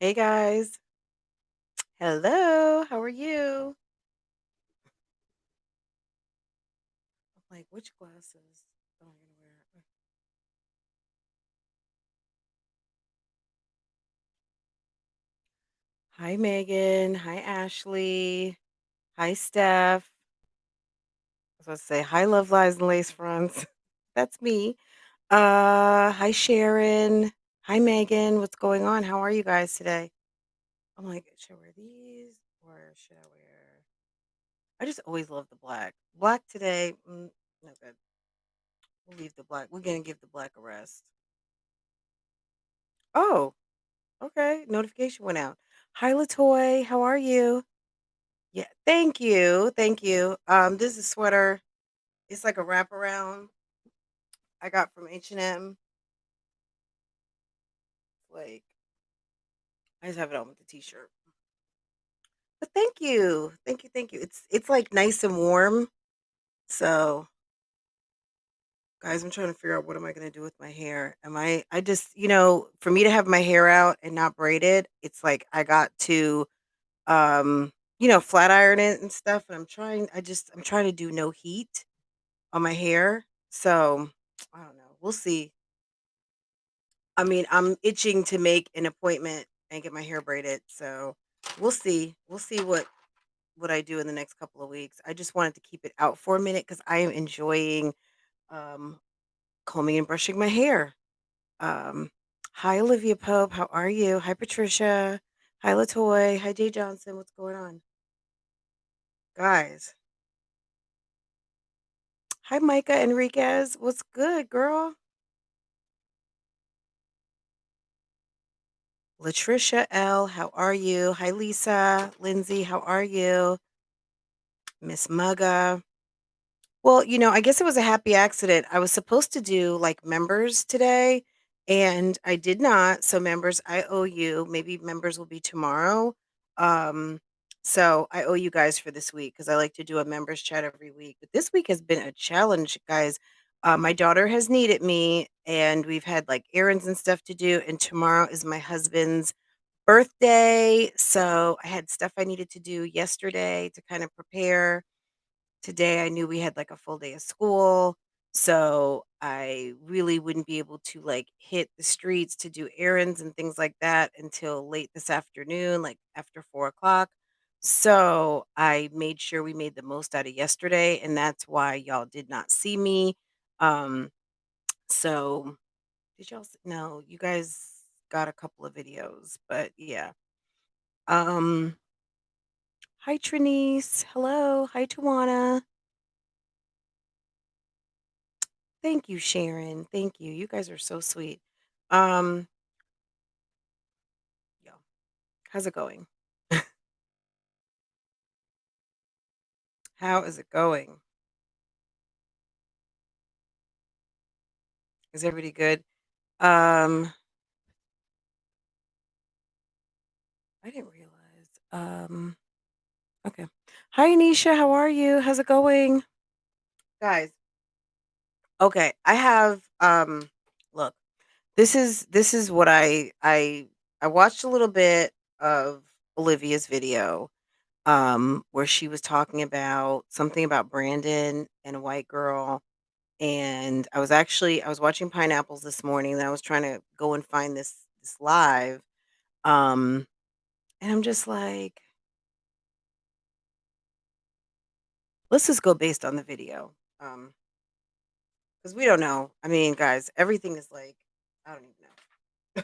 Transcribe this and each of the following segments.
Hey guys. Hello. How are you? I'm like, which glasses am I gonna wear? Hi Megan. Hi Ashley. Hi Steph. I was about to say hi Love Lies and Lace Fronts. That's me. Hi Sharon. Hi Megan. What's going on? How are you guys today? I'm like, should I wear these or should I wear I just always love the black. Black today, no good. We'll leave the black. We're gonna give the black a rest. Oh, okay, notification went out. Hi, Latoy. How are you? Yeah, thank you, thank you. This is a sweater. It's like a wraparound I got from H&M. Like I just have it on with the t-shirt. But thank you, thank you, thank you. It's like nice and warm. So, guys, I'm trying to figure out what am I gonna do with my hair. Am I just for me to have my hair out and not braided, it's like I got to flat iron it and stuff. And I'm trying to do no heat on my hair. So, I don't know. We'll see. I mean, I'm itching to make an appointment and get my hair braided. So, we'll see. We'll see what I do in the next couple of weeks. I just wanted to keep it out for a minute cuz I am enjoying um combing and brushing my hair. Um Hi Olivia Pope, how are you? Hi Patricia. Hi Latoy. Hi Jay Johnson. What's going on? Guys. Hi Micah Enriquez. What's good, girl? Latricia L, how are you? Hi, Lisa. Lindsay, how are you? Miss Mugga. Well, I guess it was a happy accident. I was supposed to do like members today, and I did not. So, members, I owe you. Maybe members will be tomorrow. Um, so I owe you guys for this week because I like to do a members chat every week. But this week has been a challenge, guys. My daughter has needed me, and we've had like errands and stuff to do. And tomorrow is my husband's birthday. So I had stuff I needed to do yesterday to kind of prepare. Today I knew we had like a full day of school. So I really wouldn't be able to like hit the streets to do errands and things like that until late this afternoon, like after 4 o'clock. So I made sure we made the most out of yesterday. And that's why y'all did not see me. Um, so did no, you guys got a couple of videos, but yeah. Um, Hi Trinice. Hello. Hi Tawana. Thank you, Sharon. Thank you. You guys are so sweet. Um, yeah. How's it going? How is it going? Is everybody good? Um, I didn't realize. Okay. Hi Anisha, how are you? How's it going? Guys, okay. I have look, this is what I watched a little bit of Olivia's video where she was talking about something about Brandon and a white girl. And I was watching Pineapples this morning, and I was trying to go and find this live. Um, and I'm just like, let's just go based on the video. Because we don't know. I mean, guys, everything is like, I don't even know.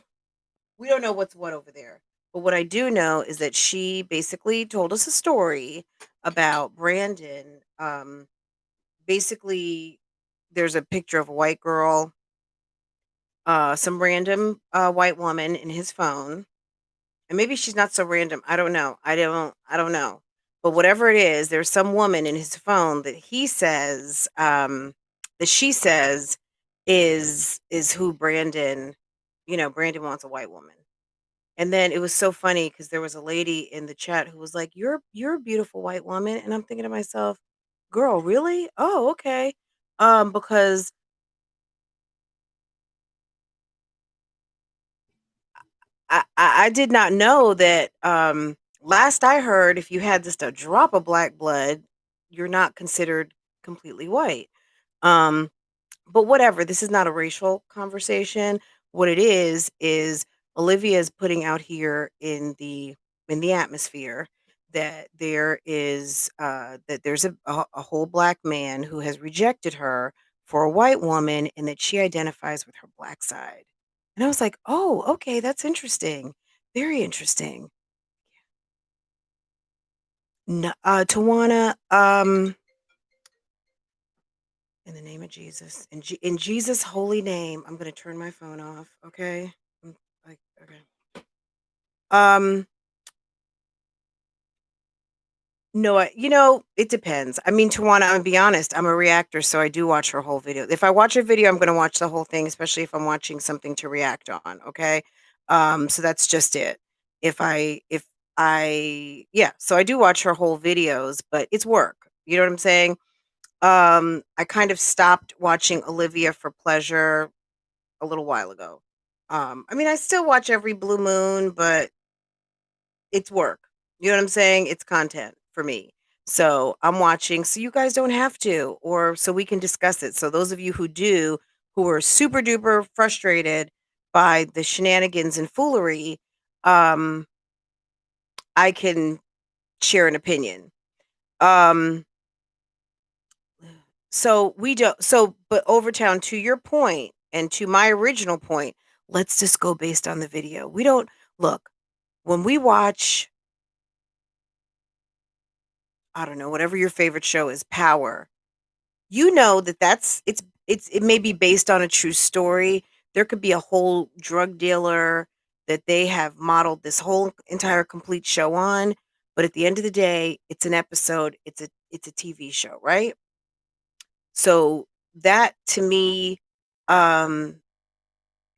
We don't know what's what over there. But what I do know is that she basically told us a story about Brandon. Basically, there's a picture of a white girl, some random white woman in his phone. And maybe she's not so random. I don't know. I don't know. But whatever it is, there's some woman in his phone that he says that she says is who Brandon, Brandon wants a white woman. And then it was so funny because there was a lady in the chat who was like, "You're a beautiful white woman." And I'm thinking to myself, "Girl, really? Oh, okay." Because I did not know that, last I heard, if you had just a drop of black blood, you're not considered completely white. Um, but whatever, this is not a racial conversation. What it is Olivia is putting out here in the atmosphere that there's a whole black man who has rejected her for a white woman and that she identifies with her black side. And I was like, "Oh, okay, that's interesting. Very interesting." Tawana, in the name of Jesus, in Jesus' holy name, I'm gonna turn my phone off, okay? Like, okay. Um, no, it depends. I mean, Tawana, I'm gonna be honest, I'm a reactor, so I do watch her whole video. If I watch a video, I'm gonna watch the whole thing, especially if I'm watching something to react on, okay? So that's just it. If I yeah, so I do watch her whole videos, but it's work. You know what I'm saying? I kind of stopped watching Olivia for pleasure a little while ago. I mean, I still watch every blue moon, but it's work. You know what I'm saying? It's content for me. So I'm watching so you guys don't have to, or so we can discuss it. So those of you who do, who are super duper frustrated by the shenanigans and foolery, um, I can share an opinion. Um, so we don't so but Overtown, to your point and to my original point, let's just go based on the video. We don't look when we watch, I don't know, whatever your favorite show is, Power, you know that it may be based on a true story. There could be a whole drug dealer that they have modeled this whole entire complete show on, but at the end of the day, it's an episode, it's a TV show, right? So that to me, um,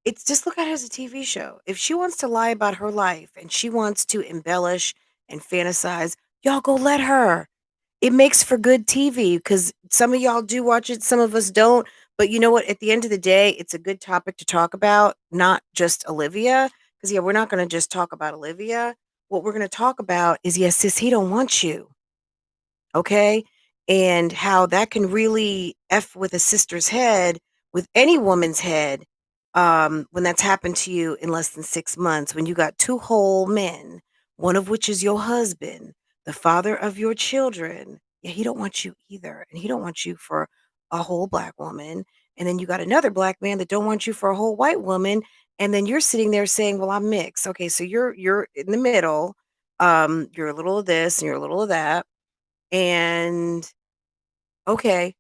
it's just look at it as a TV show. If she wants to lie about her life and she wants to embellish and fantasize, y'all go let her. It makes for good TV because some of y'all do watch it, some of us don't. But you know what? At the end of the day, it's a good topic to talk about, not just Olivia. Because yeah, we're not going to just talk about Olivia. What we're going to talk about is yes, sis, he don't want you, okay? And how that can really F with a sister's head, with any woman's head, when that's happened to you in less than 6 months, when you got two whole men, one of which is your husband, the father of your children. Yeah, he don't want you either. And he don't want you for a whole black woman. And then you got another black man that don't want you for a whole white woman. And then you're sitting there saying, well, I'm mixed. Okay, so you're in the middle. You're a little of this and you're a little of that and okay.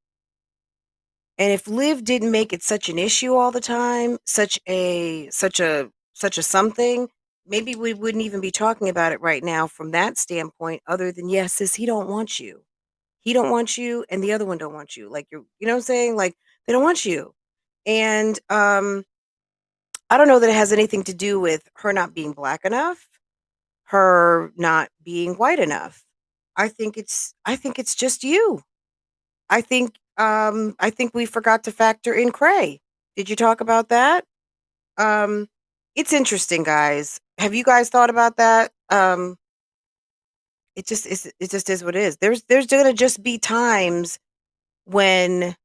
And if Liv didn't make it such an issue all the time, such a something, maybe we wouldn't even be talking about it right now from that standpoint, other than yes, sis, he don't want you. He don't want you and the other one don't want you. Like you know what I'm saying? Like they don't want you. And I don't know that it has anything to do with her not being black enough, her not being white enough. I think it's just you. I think we forgot to factor in Cray. Did you talk about that? Um, it's interesting, guys. Have you guys thought about that? It just is what it is. There's gonna just be times when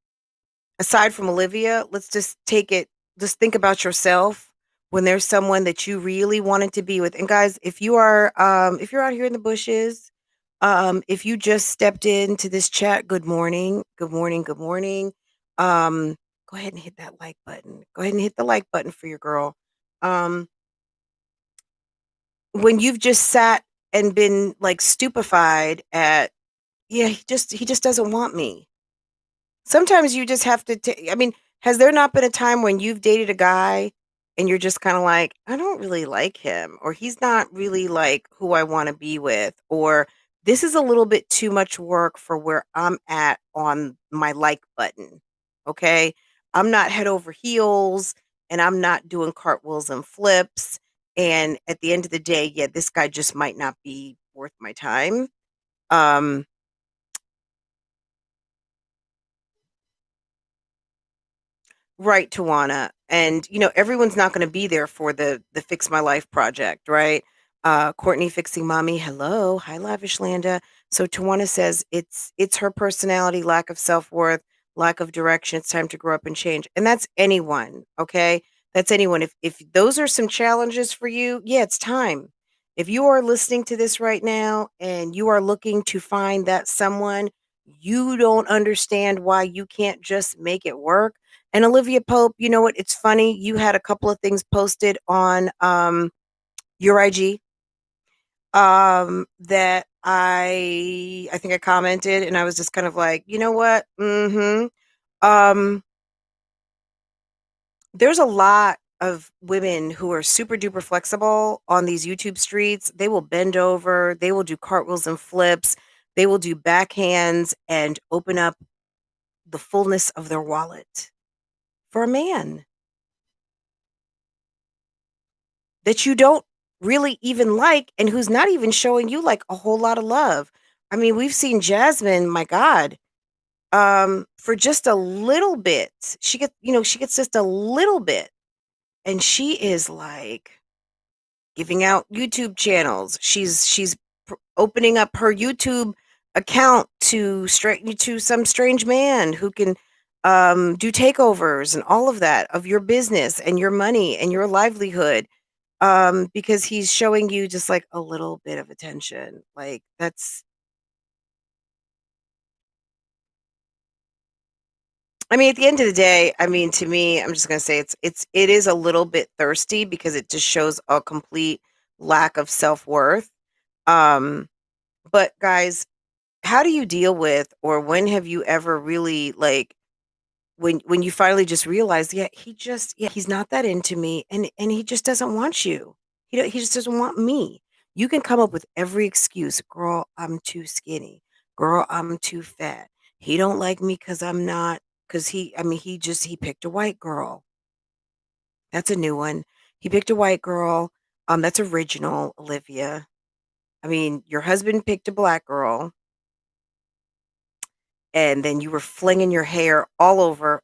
aside from Olivia, let's just think about yourself when there's someone that you really wanted to be with. And guys, if you're out here in the bushes, if you just stepped into this chat, good morning, good morning, good morning. Um, go ahead and hit that like button. Go ahead and hit the like button for your girl. Um, when you've just sat and been like stupefied at, yeah, he just doesn't want me. Sometimes you just have to I mean, has there not been a time when you've dated a guy and you're just kinda like, "I don't really like him," or, "He's not really, like, who I wanna be with," or, "This is a little bit too much work for where I'm at on my like button." Okay? I'm not head over heels, and I'm not doing cartwheels and flips, and at the end of the day, yeah, this guy just might not be worth my time. Um Right, Tawana. And everyone's not going to be there for the Fix My Life project, right? Courtney fixing mommy. Hello, hi, Lavishland. So Tawana says it's her personality, lack of self worth, lack of direction. It's time to grow up and change, and that's anyone. Okay, that's anyone. If those are some challenges for you, yeah, it's time. If you are listening to this right now and you are looking to find that someone, you don't understand why you can't just make it work. And Olivia Pope, you know what? It's funny. You had a couple of things posted on your IG that I think I commented, and I was just kind of like, you know what? Um there's a lot of women who are super duper flexible on these YouTube streets. They will bend over, they will do cartwheels and flips, they will do backhands and open up the fullness of their wallet for a man that you don't really even like and who's not even showing you like a whole lot of love. I mean, we've seen Jasmine, my God, for just a little bit. She gets just a little bit and she is like giving out YouTube channels. She's opening up her YouTube account to some strange man who can do takeovers and all of that of your business and your money and your livelihood because he's showing you just like a little bit of attention. Like that's I mean, at the end of the day, I mean, to me, I'm just gonna say it is a little bit thirsty because it just shows a complete lack of self-worth. Um, but guys, how do you deal with or when have you ever really like when you finally just realize, yeah, he's not that into me and he just doesn't want you. He just doesn't want me. You can come up with every excuse. Girl, I'm too skinny. Girl, I'm too fat. He don't like me cuz I'm not cuz he picked a white girl. That's a new one. He picked a white girl. That's original, Olivia. I mean, your husband picked a black girl and then you were flinging your hair all over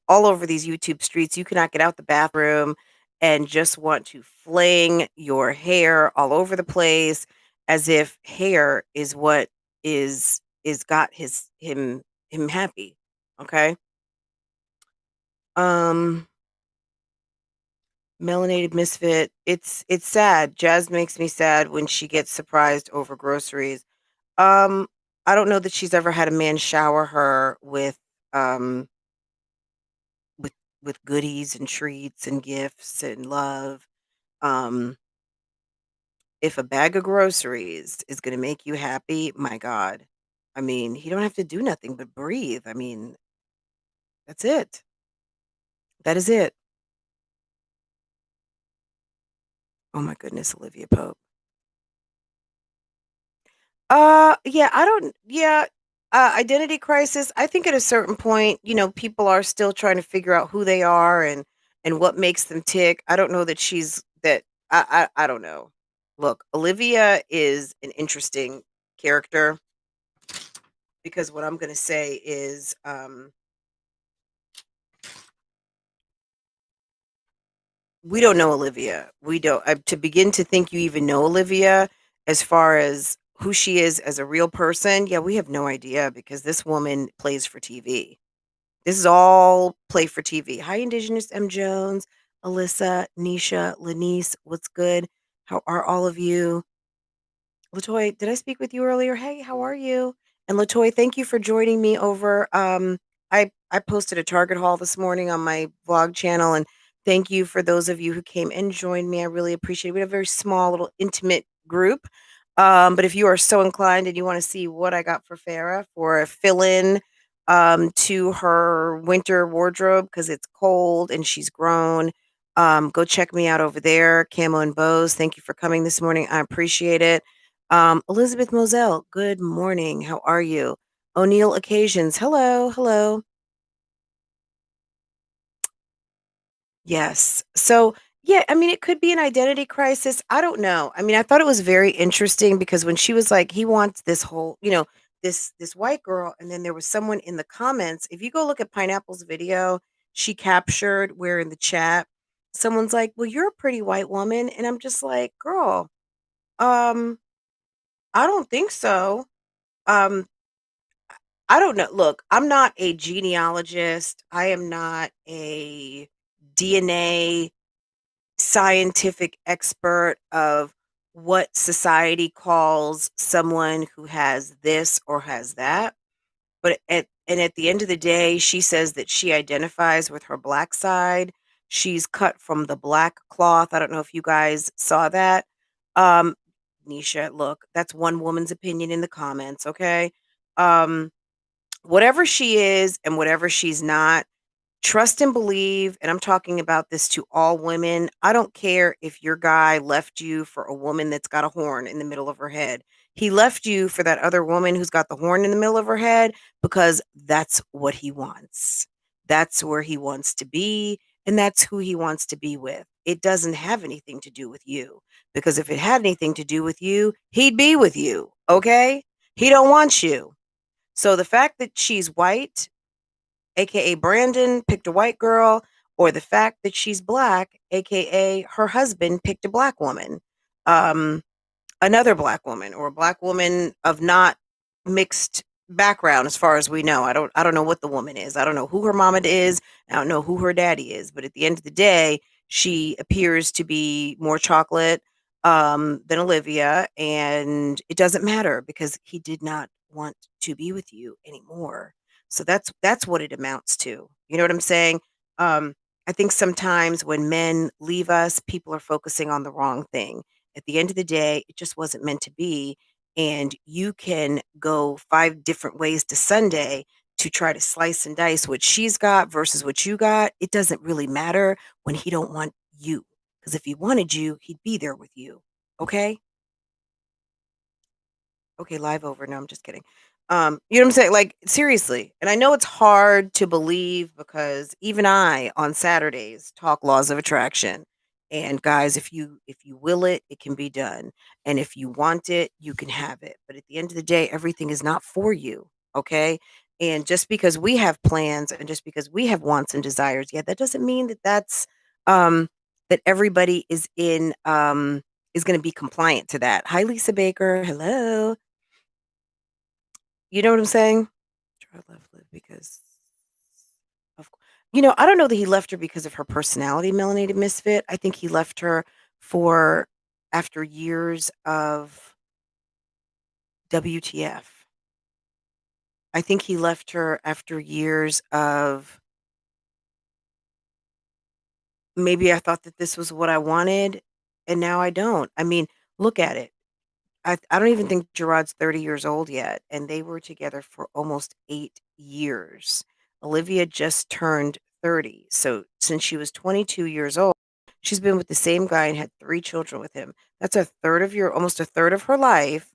these YouTube streets. You cannot get out the bathroom and just want to fling your hair all over the place as if hair is what is got him happy. Okay. Um Melanated misfit. It's sad. Jazz makes me sad when she gets surprised over groceries. Um I don't know that she's ever had a man shower her um with goodies and treats and gifts and love. Um, if a bag of groceries is gonna make you happy, my God. I mean, he don't have to do nothing but breathe. I mean, that's it. That is it. Oh my goodness, Olivia Pope. Yeah, I don't yeah, identity crisis. I think at a certain point, people are still trying to figure out who they are and what makes them tick. I don't know that she's that I don't know. Look, Olivia is an interesting character because what I'm going to say is we don't know Olivia. We don't to begin to think you even know Olivia as far as who she is as a real person. Yeah, we have no idea because this woman plays for TV. This is all play for TV. Hi, Indigenous M. Jones, Alyssa, Nisha, Lanice. What's good? How are all of you? Latoy, did I speak with you earlier? Hey, how are you? And Latoy, thank you for joining me over. I posted a Target haul this morning on my vlog channel, and thank you for those of you who came and joined me. I really appreciate it. We have a very small, little intimate group. But if you are so inclined and you want to see what I got for Farah for a fill-in to her winter wardrobe because it's cold and she's grown, go check me out over there. Camo and Bows. Thank you for coming this morning. I appreciate it. Elizabeth Moselle, good morning. How are you? O'Neill Occasions, hello, hello. Yes. So, yeah, I mean, it could be an identity crisis. I don't know. I mean, I thought it was very interesting because when she was like, he wants this whole, this white girl, and then there was someone in the comments. If you go look at Pineapple's video, she captured where in the chat someone's like, "Well, you're a pretty white woman." And I'm just like, "Girl, um, I don't think so." Um, I don't know. Look, I'm not a genealogist. I am not a DNA scientific expert of what society calls someone who has this or has that. But at the end of the day, she says that she identifies with her black side. She's cut from the black cloth. I don't know if you guys saw that. Um, Nisha, look, that's one woman's opinion in the comments, okay? Um, whatever she is and whatever she's not, trust and believe, and I'm talking about this to all women. I don't care if your guy left you for a woman that's got a horn in the middle of her head. He left you for that other woman who's got the horn in the middle of her head because that's what he wants. That's where he wants to be, and that's who he wants to be with. It doesn't have anything to do with you because if it had anything to do with you, he'd be with you, okay? He don't want you. So the fact that she's white, aka Brandon picked a white girl, or the fact that she's black, aka her husband picked a black woman, um, another black woman, or a black woman of not mixed background as far as we know. I don't know what the woman is. I don't know who her mama is. I don't know who her daddy is. But at the end of the day, she appears to be more chocolate than Olivia, and it doesn't matter because he did not want to be with you anymore. So that's what it amounts to. You know what I'm saying? Um, I think sometimes when men leave us, people are focusing on the wrong thing. At the end of the day, it just wasn't meant to be. And you can go 5 different ways to Sunday to try to slice and dice what she's got versus what you got. It doesn't really matter when he don't want you. Because if he wanted you, he'd be there with you. Okay? Okay, live over. No, I'm just kidding. You know what I'm saying? Like seriously. And I know it's hard to believe because even I on Saturdays talk laws of attraction. And guys, if you will it, it can be done. And if you want it, you can have it. But at the end of the day, everything is not for you, okay? And just because we have plans and just because we have wants and desires, yeah, that doesn't mean that that's that everybody is going to be compliant to that. Hi Lisa Baker. Hello. You know what I'm saying? Try left live because of I don't know that he left her because of her personality, Melanated Misfit. I think he left her for after years of WTF. I think he left her after years of maybe I thought that this was what I wanted and now I don't. I mean, look at it. I don't even think Gerard's 30 years old yet, and they were together for almost 8 years. Olivia just turned 30, so since she was 22 years old, she's been with the same guy and had 3 children with him. That's a third of your almost a third of her life,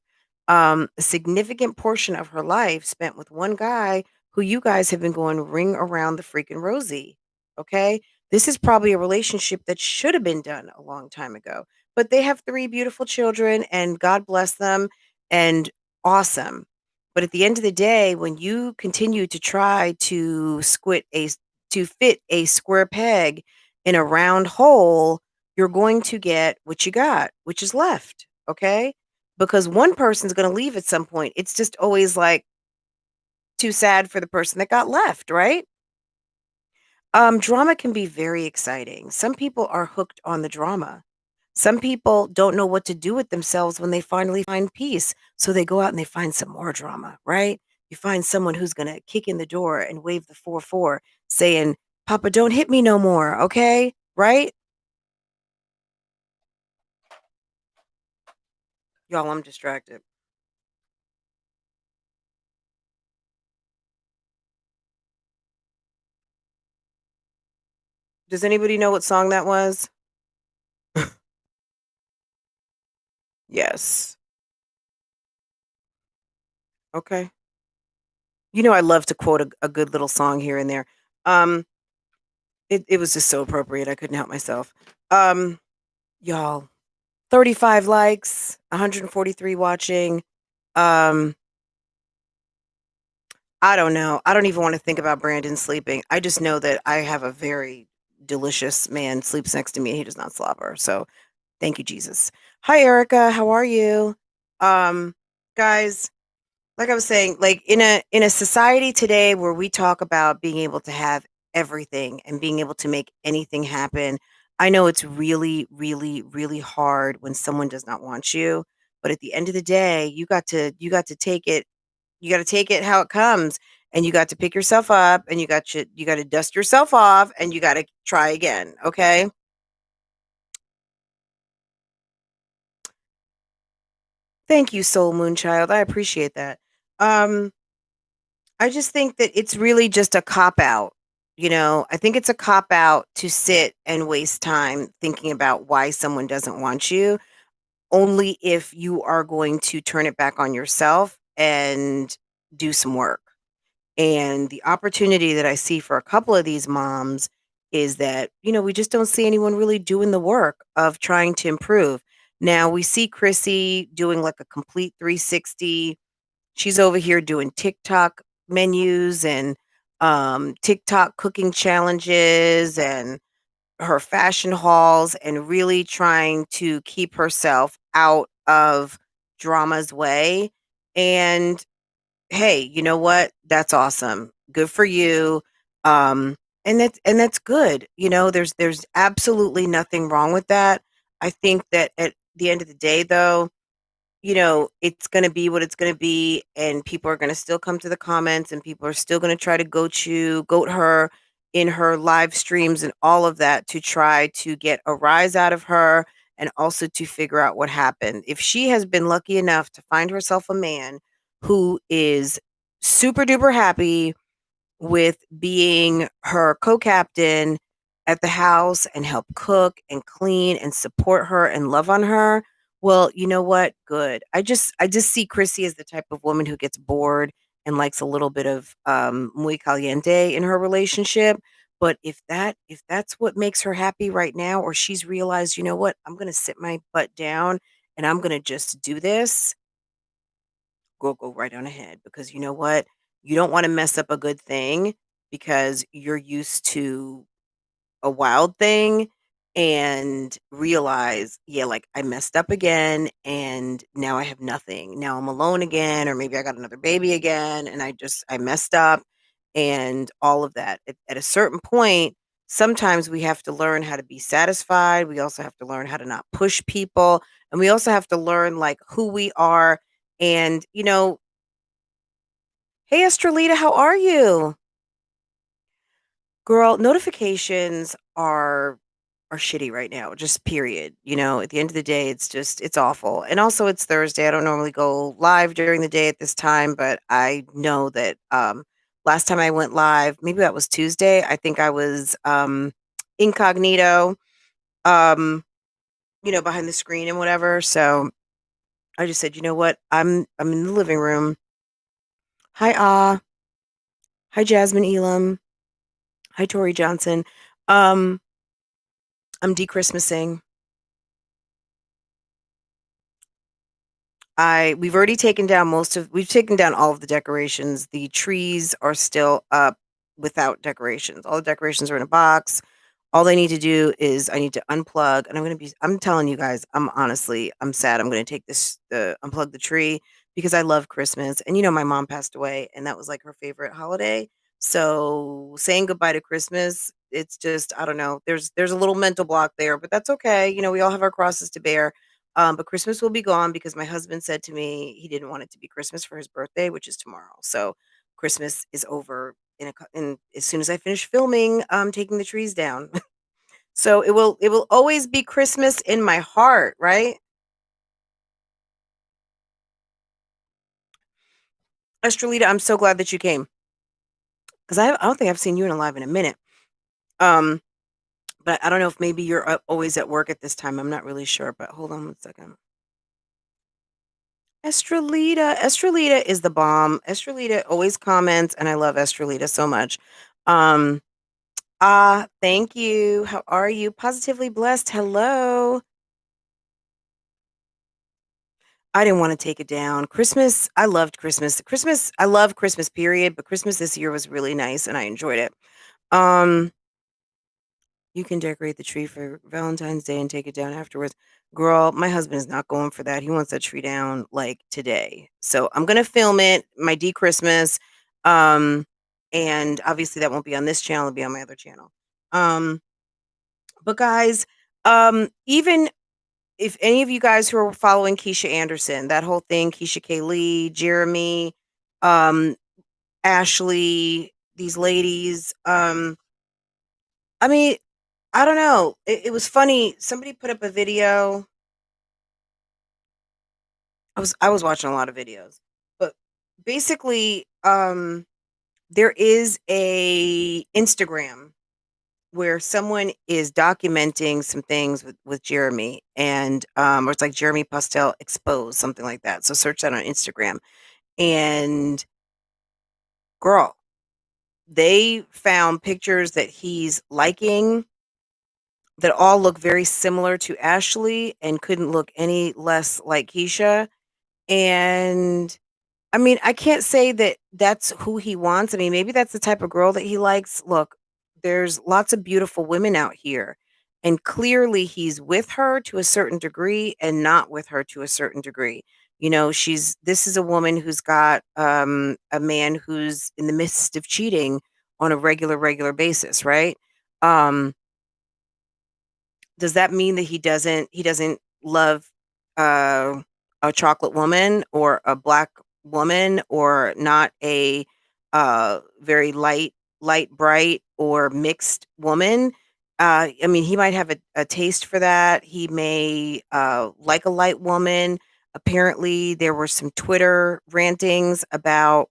a significant portion of her life spent with one guy who you guys have been going ring around the freaking rosy, okay? This is probably a relationship that should have been done a long time ago. But they have 3 beautiful children, and God bless them, and awesome. But at the end of the day, when you continue to try to to fit a square peg in a round hole, you're going to get what you got, which is left, okay? Because one person's gonna leave at some point. It's just always, like, too sad for the person that got left, right? Drama can be very exciting. Some people are hooked on the drama. Some people don't know what to do with themselves when they finally find peace. So they go out and they find some more drama, right? You find someone who's going to kick in the door and wave the 4-4 saying, Papa, don't hit me no more. Okay. Right? Y'all, I'm distracted. Does anybody know what song that was? Yes. Okay. I love to quote a good little song here and there. Um, it was just so appropriate. I couldn't help myself. Um, y'all, 35 likes, 143 watching. Um, I don't know. I don't even wanna think about Brandon sleeping. I just know that I have a very delicious man sleeps next to me, and he does not slobber, so thank you, Jesus. Hi, Erica, how are you? Um, guys, like I was saying, like, in a society today where we talk about being able to have everything and being able to make anything happen, I know it's really, really, really hard when someone does not want you, but at the end of the day, you got to take it you gotta take it how it comes, and you got to pick yourself up, and you gotta dust yourself off, and you gotta try again, okay? Thank you, Soul Moonchild, I appreciate that. Um, I just think that it's really just a cop out, you know? I think it's a cop out to sit and waste time thinking about why someone doesn't want you, only if you are going to turn it back on yourself and do some work. And the opportunity that I see for a couple of these moms is that, we just don't see anyone really doing the work of trying to improve. Now we see Chrissy doing like a complete 360. She's over here doing TikTok menus and TikTok cooking challenges and her fashion hauls and really trying to keep herself out of drama's way. And hey, you know what? That's awesome. Good for you. Um, and that's good. There's absolutely nothing wrong with that. I think that at the end of the day though, it's gonna be what it's gonna be, and people are gonna still come to the comments and people are still gonna try to goat her in her live streams and all of that to try to get a rise out of her and also to figure out what happened. If she has been lucky enough to find herself a man who is super duper happy with being her co-captain at the house and help cook and clean and support her and love on her. Well, you know what? Good. I just see Chrissy as the type of woman who gets bored and likes a little bit of muy caliente in her relationship. But if that's what makes her happy right now, or she's realized, you know what, I'm gonna sit my butt down and I'm gonna just do this, go right on ahead because you know what? You don't want to mess up a good thing because you're used to a wild thing and realize, yeah, like I messed up again and now I have nothing. Now I'm alone again, or maybe I got another baby again and I messed up and all of that. At a certain point, sometimes we have to learn how to be satisfied. We also have to learn how to not push people. And we also have to learn like who we are. And, hey, Estrelita, how are you? Girl, notifications are shitty right now, just period. At the end of the day, it's awful. And also it's Thursday. I don't normally go live during the day at this time, but I know that last time I went live, maybe that was Tuesday. I think I was incognito, um, behind the screen and whatever. So I just said, you know what? I'm in the living room. Hi hi Jasmine Elam. Hi Tori Johnson. Um I'm de-Christmasing. We've taken down all of the decorations. The trees are still up without decorations. All the decorations are in a box. All I need to do is I need to unplug, and I'm telling you guys, I'm sad. I'm gonna take unplug the tree because I love Christmas. And my mom passed away and that was like her favorite holiday. So saying goodbye to Christmas, it's just, I don't know. There's a little mental block there, but that's okay. We all have our crosses to bear. But Christmas will be gone because my husband said to me he didn't want it to be Christmas for his birthday, which is tomorrow. So Christmas is over in as soon as I finish filming, taking the trees down. So it will always be Christmas in my heart, right? Estrelita, I'm so glad that you came because I don't think I've seen you in a live in a minute. Um, but I don't know if maybe you're always at work at this time. I'm not really sure, but hold on one second. Estrelita is the bomb. Estrelita always comments, and I love Estrelita so much. Um, thank you. How are you? Positively blessed. Hello. I didn't wanna take it down. Christmas, I loved Christmas. Christmas, I love Christmas, period, but Christmas this year was really nice, and I enjoyed it. Um, you can decorate the tree for Valentine's Day and take it down afterwards. Girl, my husband is not going for that. He wants that tree down, like, today. So, I'm gonna film it, my D-Christmas, um, and obviously that won't be on this channel, it'll be on my other channel. Um, but guys, even if any of you guys who are following Keisha Anderson, that whole thing, Keisha K. Lee, Jeremy, um, Ashley, these ladies, I mean, I don't know. It was funny. Somebody put up a video. I was watching a lot of videos, but basically, there is a Instagram where someone is documenting some things with Jeremy and or it's like Jeremy Postel exposed, something like that. So search that on Instagram. And girl, they found pictures that he's liking that all look very similar to Ashley and couldn't look any less like Keisha. And I mean, I can't say that that's who he wants. I mean, maybe that's the type of girl that he likes. Look, there's lots of beautiful women out here. And clearly he's with her to a certain degree and not with her to a certain degree. You know, this is a woman who's got a man who's in the midst of cheating on a regular basis, right? Um does that mean that he doesn't love uh, a chocolate woman or a black woman or not a very light, bright or mixed woman? I mean, he might have a taste for that. He may like a light woman. Apparently, there were some Twitter rantings about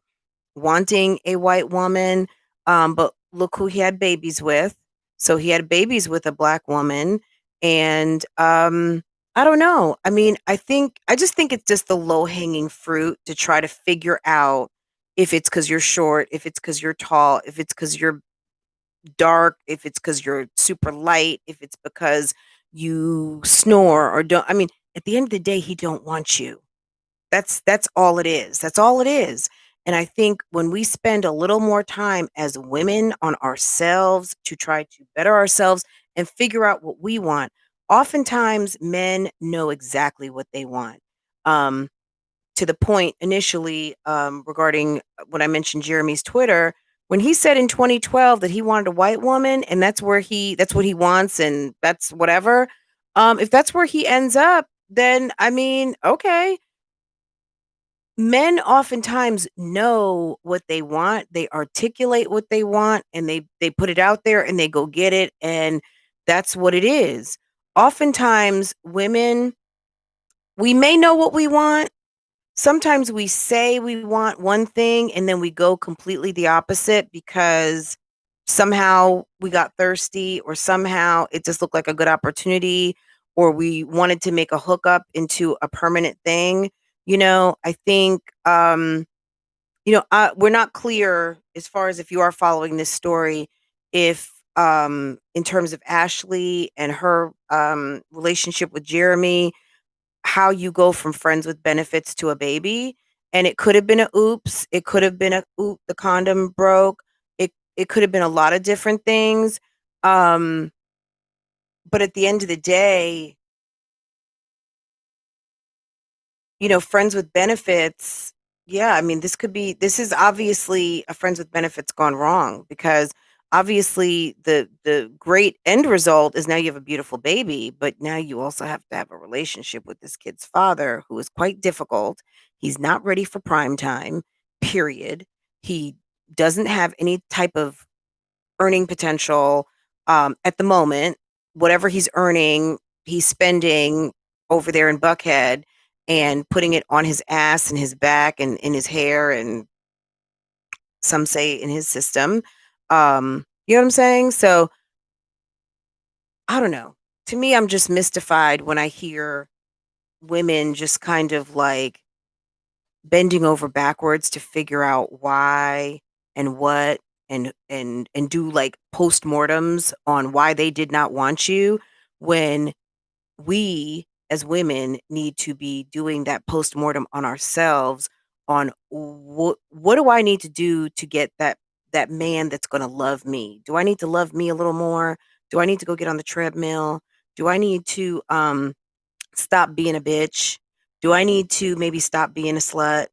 wanting a white woman, but look who he had babies with. So he had babies with a black woman, and I don't know. I mean, I just think it's just the low hanging fruit to try to figure out if it's because you're short, if it's because you're tall, if it's because you're dark, if it's because you're super light, if it's because you snore or don't. I mean, at the end of the day, he don't want you. That's all it is. That's all it is. And I think when we spend a little more time as women on ourselves to try to better ourselves and figure out what we want, oftentimes men know exactly what they want. Um, to the point initially regarding when I mentioned Jeremy's Twitter, when he said in 2012 that he wanted a white woman and that's what he wants and that's whatever. If that's where he ends up, then I mean, okay, men oftentimes know what they want, they articulate what they want, and they put it out there and they go get it, and that's what it is. Oftentimes, women, we may know what we want. Sometimes we say we want one thing and then we go completely the opposite because somehow we got thirsty or somehow it just looked like a good opportunity or we wanted to make a hookup into a permanent thing. I think we're not clear as far as if you are following this story if in terms of Ashley and her relationship with Jeremy, how you go from friends with benefits to a baby. And it could have been a oops. It could have been a oop, the condom broke. It could have been a lot of different things. Um, but at the end of the day, friends with benefits, yeah, I mean, this is obviously a friends with benefits gone wrong because obviously the great end result is now you have a beautiful baby, but now you also have to have a relationship with this kid's father who is quite difficult. He's not ready for prime time, period. He doesn't have any type of earning potential at the moment. Whatever he's earning, he's spending over there in Buckhead and putting it on his ass and his back and in his hair and some say in his system. You know what I'm saying? So I don't know. To me, I'm just mystified when I hear women just kind of like bending over backwards to figure out why and what and do like postmortems on why they did not want you when we as women need to be doing that postmortem on ourselves on what do I need to do to get that man that's going to love me? Do I need to love me a little more? Do I need to go get on the treadmill? Do I need to stop being a bitch? Do I need to maybe stop being a slut?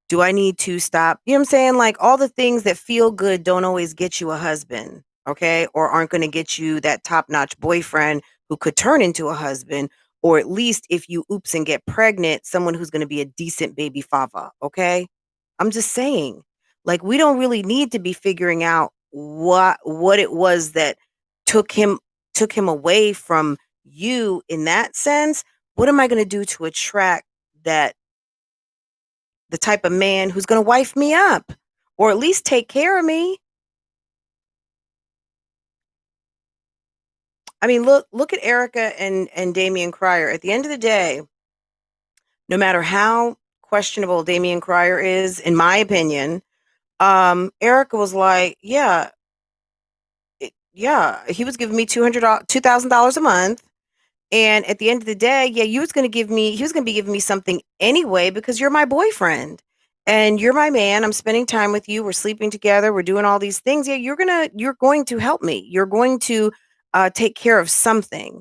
Do I need to stop? You know what I'm saying? Like all the things that feel good don't always get you a husband, okay? Or aren't going to get you that top-notch boyfriend who could turn into a husband, or at least if you oops and get pregnant, someone who's going to be a decent baby father, okay? I'm just saying. Like we don't really need to be figuring out what it was that took him took him away from you in that sense. What am I going to do to attract that the type of man who's gonna wife me up or at least take care of me? I mean, look at Erica and Damian Cryer. At the end of the day, no matter how questionable Damian Cryer is, in my opinion, Erica was like, yeah, yeah, he was giving me $2,000 a month. And at the end of the day, yeah, he was gonna be giving me something anyway because you're my boyfriend and you're my man. I'm spending time with you. We're sleeping together. We're doing all these things. Yeah, you're going to help me. You're going to take care of something.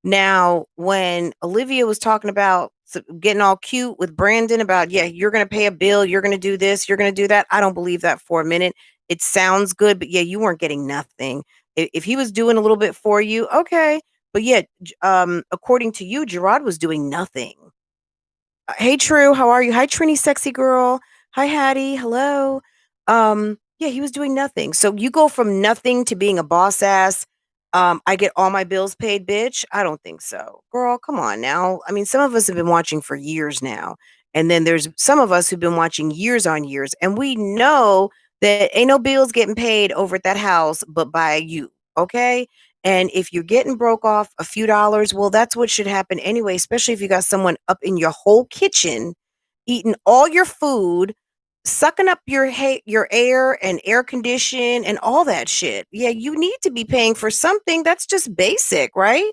Now, when Olivia was talking about getting all cute with Brandon about, yeah, you're going to pay a bill, you're going to do this, you're going to do that. I don't believe that for a minute. It sounds good, but yeah, you weren't getting nothing. If he was doing a little bit for you, okay. But yeah, according to you, Gerard was doing nothing. Hey, True, how are you? Hi, Trini, sexy girl. Hi, Hattie. Hello. Yeah, he was doing nothing. So you go from nothing to being a boss ass. I get all my bills paid, bitch. I don't think so, girl. Come on now. I mean, some of us have been watching for years now, and then there's some of us who've been watching years on years, and we know that ain't no bills getting paid over at that house, but by you. Okay, and if you're getting broke off a few dollars, well, that's what should happen anyway, especially if you got someone up in your whole kitchen eating all your food, sucking up your air and air condition and all that shit. Yeah, you need to be paying for something. That's just basic, right?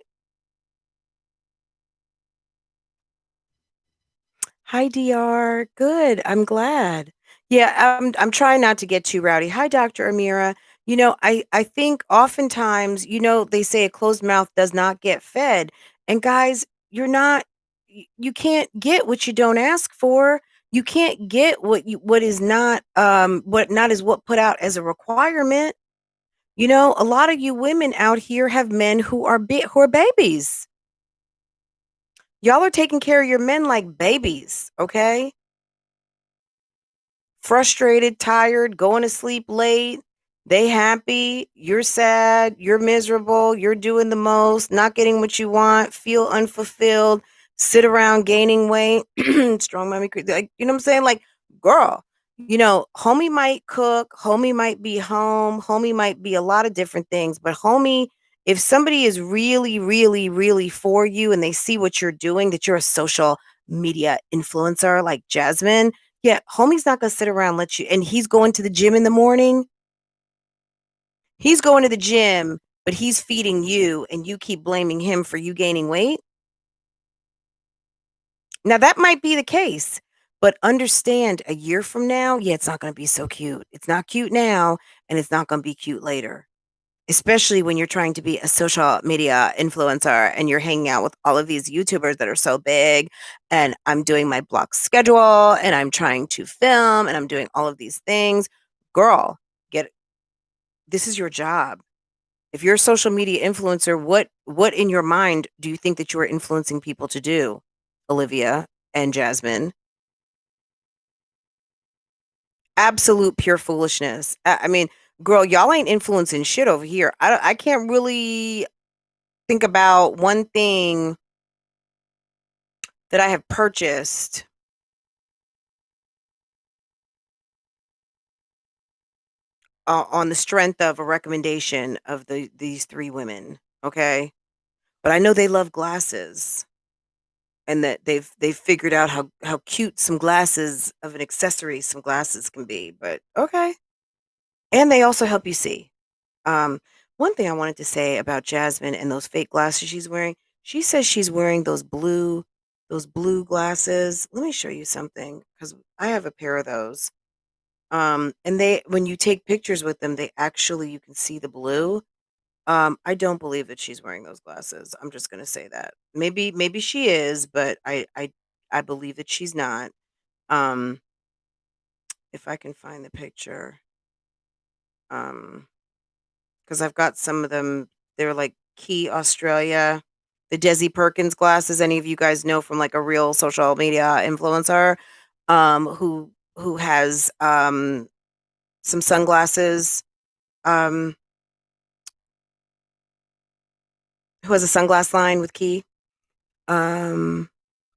Hi, DR. Good. I'm glad. Yeah, I'm trying not to get too rowdy. Hi, Dr. Amira. I think oftentimes, they say a closed mouth does not get fed. And guys, you can't get what you don't ask for. You can't get what is not what not is what put out as a requirement. A lot of you women out here have men who are babies. Y'all are taking care of your men like babies, okay? Frustrated, tired, going to sleep late. They happy, you're sad, you're miserable, you're doing the most, not getting what you want, feel unfulfilled, sit around gaining weight, strong mommy, like, you know what I'm saying? Like, girl, homie might cook, homie might be home, homie might be a lot of different things, but homie, if somebody is really, really, really for you and they see what you're doing, that you're a social media influencer like Jasmine, yeah, homie's not gonna sit around and let you and he's going to the gym in the morning. He's going to the gym, but he's feeding you and you keep blaming him for you gaining weight. Now that might be the case, but understand a year from now, yeah, it's not gonna be so cute. It's not cute now, and it's not gonna be cute later. Especially when you're trying to be a social media influencer and you're hanging out with all of these YouTubers that are so big, and I'm doing my block schedule and I'm trying to film and I'm doing all of these things. Girl, get this is your job. If you're a social media influencer, what in your mind do you think that you are influencing people to do, Olivia and Jasmine? Absolute pure foolishness. I mean, girl, y'all ain't influencing shit over here. I can't really think about one thing that I have purchased on the strength of a recommendation of these three women. Okay, but I know they love glasses, and that they've figured out how cute some glasses of an accessory some glasses can be. But okay, and they also help you see. Um, One thing I wanted to say about Jasmine and those fake glasses she's wearing. She says she's wearing those blue glasses. Let me show you something because I have a pair of those. And they when you take pictures with them, they actually you can see the blue. I don't believe that she's wearing those glasses. I'm just gonna say that. Maybe she is, but I believe that she's not. Um, if I can find the picture, um, because I've got some of them. They're like Key Australia, the Desi Perkins glasses. Any of you guys know from like a real social media influencer, who has some sunglasses, um, who has a sunglass line with Key. Um,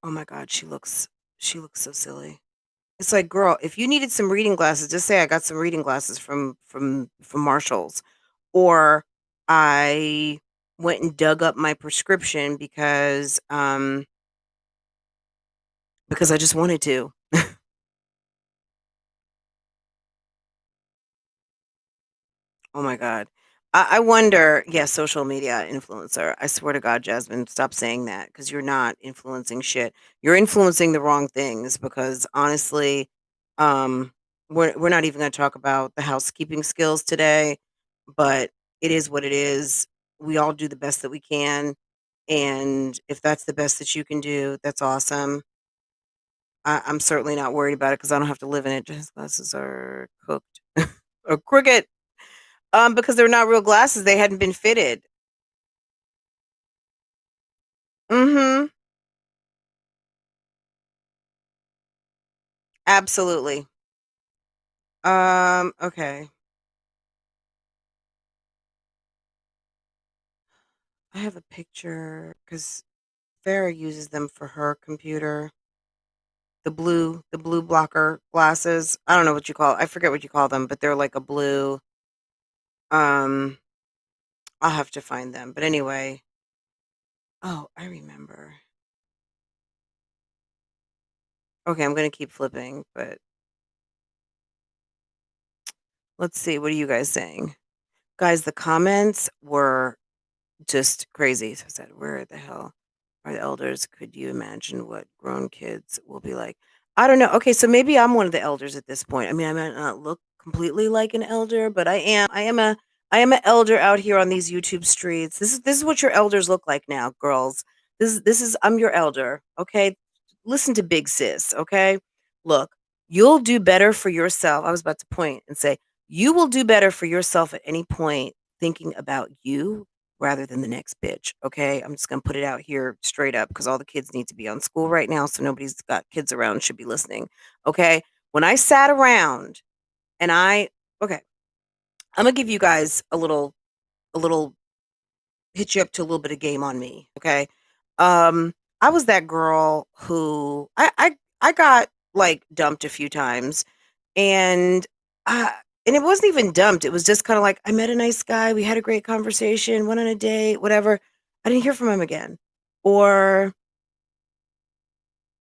oh my God, she looks so silly. It's like, girl, if you needed some reading glasses, just say I got some reading glasses from Marshalls, or I went and dug up my prescription because I just wanted to. Oh my God. I wonder, yeah, social media influencer. I swear to God, Jasmine, stop saying that because you're not influencing shit. You're influencing the wrong things because honestly, um, we're not even going to talk about the housekeeping skills today, but it is what it is. We all do the best that we can. And if that's the best that you can do, that's awesome. I'm certainly not worried about it because I don't have to live in it. His glasses are cooked or crooked. Because they're not real glasses, they hadn't been fitted. Mhm. Absolutely. Okay. I have a picture because Farah uses them for her computer. The blue blocker glasses. I don't know what you call I forget what you call them, but they're like a blue, um, I'll have to find them. But anyway. Oh, I remember. Okay, I'm gonna keep flipping, but let's see, what are you guys saying? Guys, the comments were just crazy. So I said, "Where the hell are the elders? Could you imagine what grown kids will be like?" I don't know. Okay, so maybe I'm one of the elders at this point. I mean, I might not look completely like an elder, but I am an elder out here on these YouTube streets. This is what your elders look like now, girls. This is I'm your elder. Okay, listen to Big Sis. Okay, look, you'll do better for yourself. I was about to point and say you will do better for yourself at any point thinking about you rather than the next bitch. Okay. I'm just going to put it out here straight up because all the kids need to be on school right now. So nobody's got kids around should be listening. Okay. When I sat around and okay, I'm going to give you guys a little, hit you up to a little bit of game on me. Okay. I was that girl who I got like dumped a few times and uh, and it wasn't even dumped. It was just kind of like I met a nice guy, we had a great conversation, went on a date, whatever. I didn't hear from him again. Or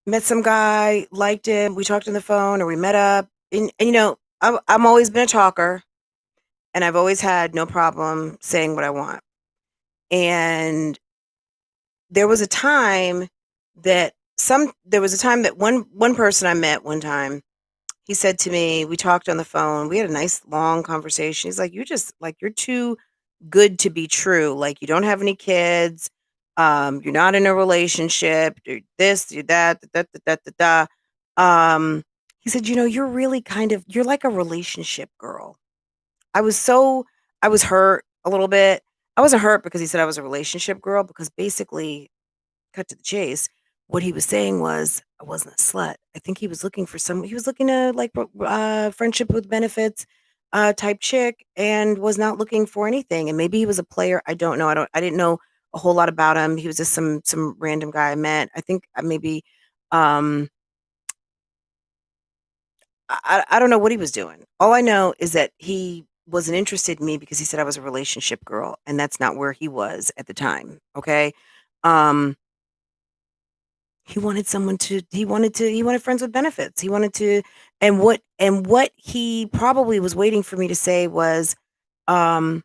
met some guy, liked him, we talked on the phone or we met up. And I'm always been a talker and I've always had no problem saying what I want. And there was a time there was a time that one person I met one time, he said to me, we talked on the phone. We had a nice long conversation. He's like, "You're just like you're too good to be true. Like you don't have any kids. You're not in a relationship. You're this, you're that, da, da, da, da, da, da." He said, "You're really you're like a relationship girl." I was so I was hurt a little bit. I wasn't hurt because he said I was a relationship girl because basically cut to the chase, what he was saying was, I wasn't a slut. I think he was looking to like friendship with benefits type chick and was not looking for anything. And maybe he was a player. I don't know. I didn't know a whole lot about him. He was just some random guy I met. I think maybe um I don't know what he was doing. All I know is that he wasn't interested in me because he said I was a relationship girl and that's not where he was at the time. Okay. Um he wanted friends with benefits. He wanted to and what he probably was waiting for me to say was, um,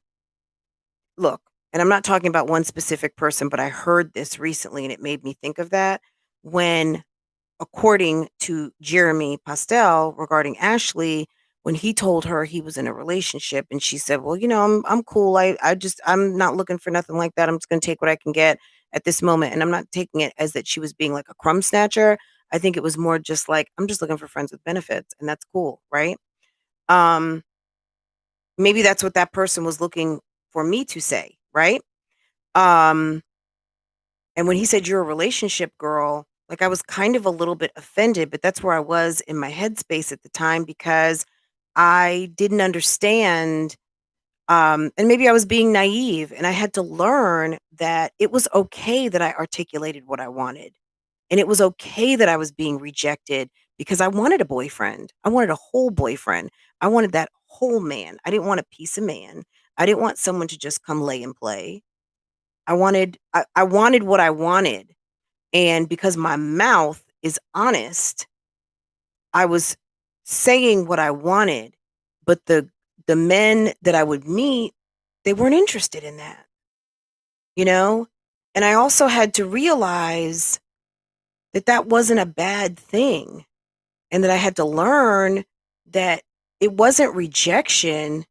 "Look, and I'm not talking about one specific person, but I heard this recently and it made me think of that when, according to Jeremy Pastel regarding Ashley, when he told her he was in a relationship and she said, "Well, I'm cool. I'm not looking for nothing like that. I'm just going to take what I can get at this moment." And I'm not taking it as that she was being like a crumb snatcher. I think it was more just like, I'm just looking for friends with benefits and that's cool, right? Um maybe that's what that person was looking for me to say, right? Um And when he said, "You're a relationship girl," like, I was kind of a little bit offended, but that's where I was in my headspace at the time because I didn't understand, and maybe I was being naive, and I had to learn that it was okay that I articulated what I wanted, and it was okay that I was being rejected because I wanted a boyfriend. I wanted a whole boyfriend. I wanted that whole man. I didn't want a piece of man. I didn't want someone to just come lay and play. I wanted what I wanted. And because my mouth is honest, I was saying what I wanted, but the men that I would meet, they weren't interested in that, you know? And I also had to realize that that wasn't a bad thing and that I had to learn that it wasn't rejection.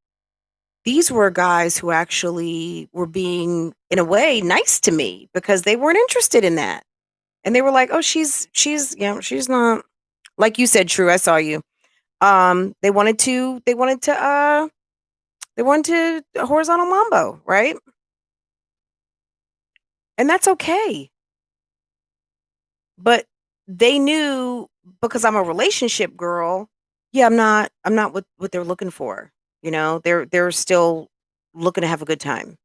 These were guys who actually were being, in a way, nice to me because they weren't interested in that. And they were like, "Oh, she's not," like you said, True, I saw you. They wanted to horizontal mambo, right? And that's okay. But they knew because I'm a relationship girl, yeah, I'm not what they're looking for. They're still looking to have a good time.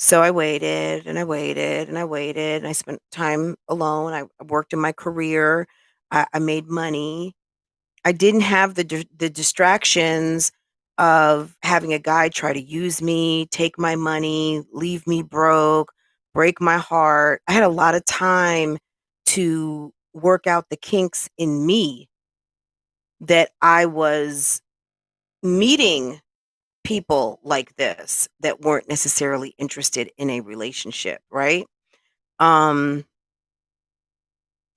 So I waited and I waited and I waited and I spent time alone. I worked in my career. I made money. I didn't have the distractions of having a guy try to use me, take my money, leave me broke, break my heart. I had a lot of time to work out the kinks in me that I was meeting people like this that weren't necessarily interested in a relationship, right? Um,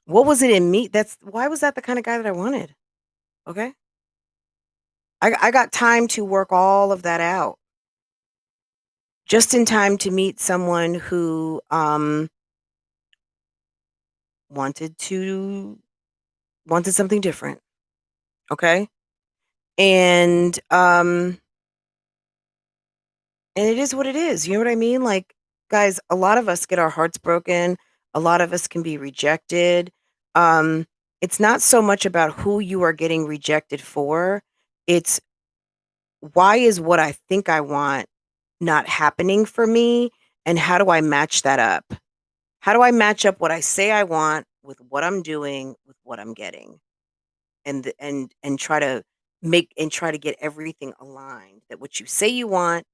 what was it in me? That's why was that the kind of guy that I wanted? Okay. I got time to work all of that out just in time to meet someone who wanted to wanted something different. Okay. And and it is what it is. You know what I mean? Like, guys, a lot of us get our hearts broken. A lot of us can be rejected. Um, it's not so much about who you are getting rejected for. It's why is what I think I want not happening for me? And how do I match that up? How do I match up what I say I want with what I'm doing with what I'm getting? And try to get everything aligned that what you say you want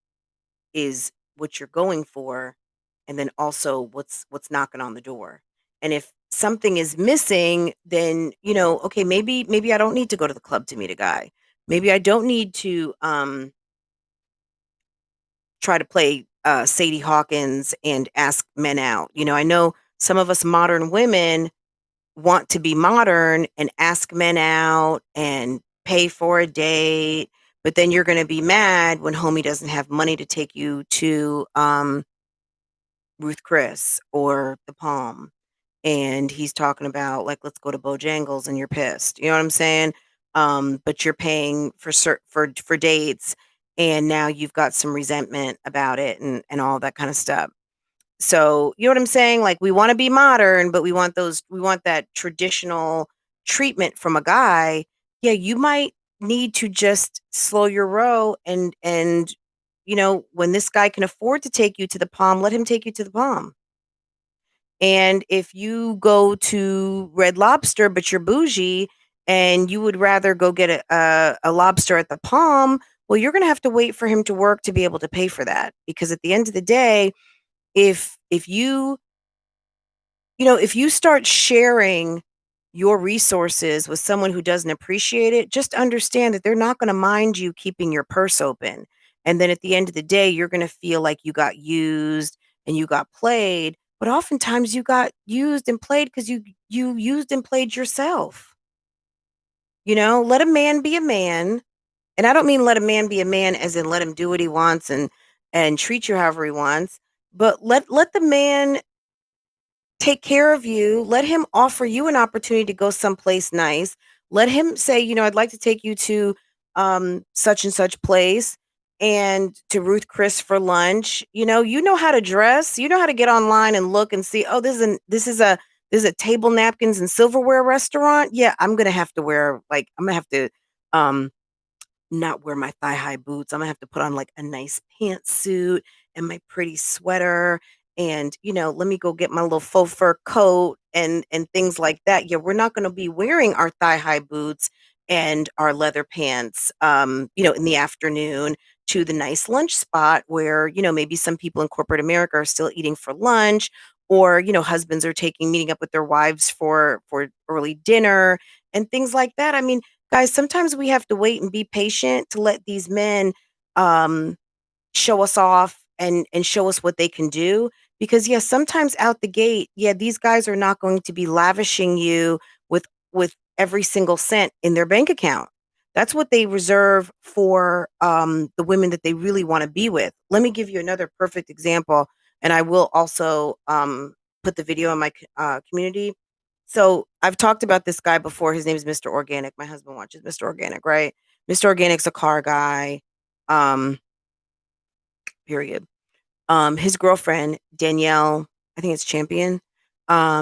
is what you're going for, and then also what's knocking on the door. And if something is missing, then, okay, maybe I don't need to go to the club to meet a guy. Maybe I don't need to try to play Sadie Hawkins and ask men out. I know some of us modern women want to be modern and ask men out and pay for a date, but then you're going to be mad when homie doesn't have money to take you to Ruth Chris or the Palm, and he's talking about, like, let's go to Bojangles, and you're pissed. You know what I'm saying? But you're paying for dates, and now you've got some resentment about it and all that kind of stuff. So, you know what I'm saying? Like, we want to be modern, but we want that traditional treatment from a guy. Yeah, you might need to just slow your row and when this guy can afford to take you to the Palm, let him take you to the Palm. And if you go to Red Lobster, but you're bougie and you would rather go get a lobster at the Palm, well, you're going to have to wait for him to work to be able to pay for that. Because at the end of the day, if if you start sharing your resources with someone who doesn't appreciate it, just understand that they're not going to mind you keeping your purse open. And then at the end of the day, you're gonna feel like you got used and you got played, but oftentimes you got used and played because you used and played yourself. Let a man be a man, and I don't mean let a man be a man as in let him do what he wants and treat you however he wants, but let the man take care of you. Let him offer you an opportunity to go someplace nice. Let him say, I'd like to take you to such and such place and to Ruth Chris for lunch. You know how to dress. You know how to get online and look and see, oh, this is a table napkins and silverware restaurant. Yeah, I'm gonna have to um not wear my thigh-high boots. I'm gonna have to put on, like, a nice pantsuit and my pretty sweater and, let me go get my little faux fur coat and things like that. Yeah, we're not gonna be wearing our thigh-high boots and our leather pants, in the afternoon to the nice lunch spot where, maybe some people in corporate America are still eating for lunch or, husbands are meeting up with their wives for early dinner and things like that. I mean, guys, sometimes we have to wait and be patient to let these men um, show us off and show us what they can do. Because yes, sometimes out the gate, yeah, these guys are not going to be lavishing you with every single cent in their bank account. That's what they reserve for the women that they really want to be with. Let me give you another perfect example, and I will also put the video in my community. So I've talked about this guy before. His name is Mr. Organic. My husband watches Mr. Organic, right? Mr. Organic's a car guy. Um, period. His girlfriend, Danielle, I think it's Champion.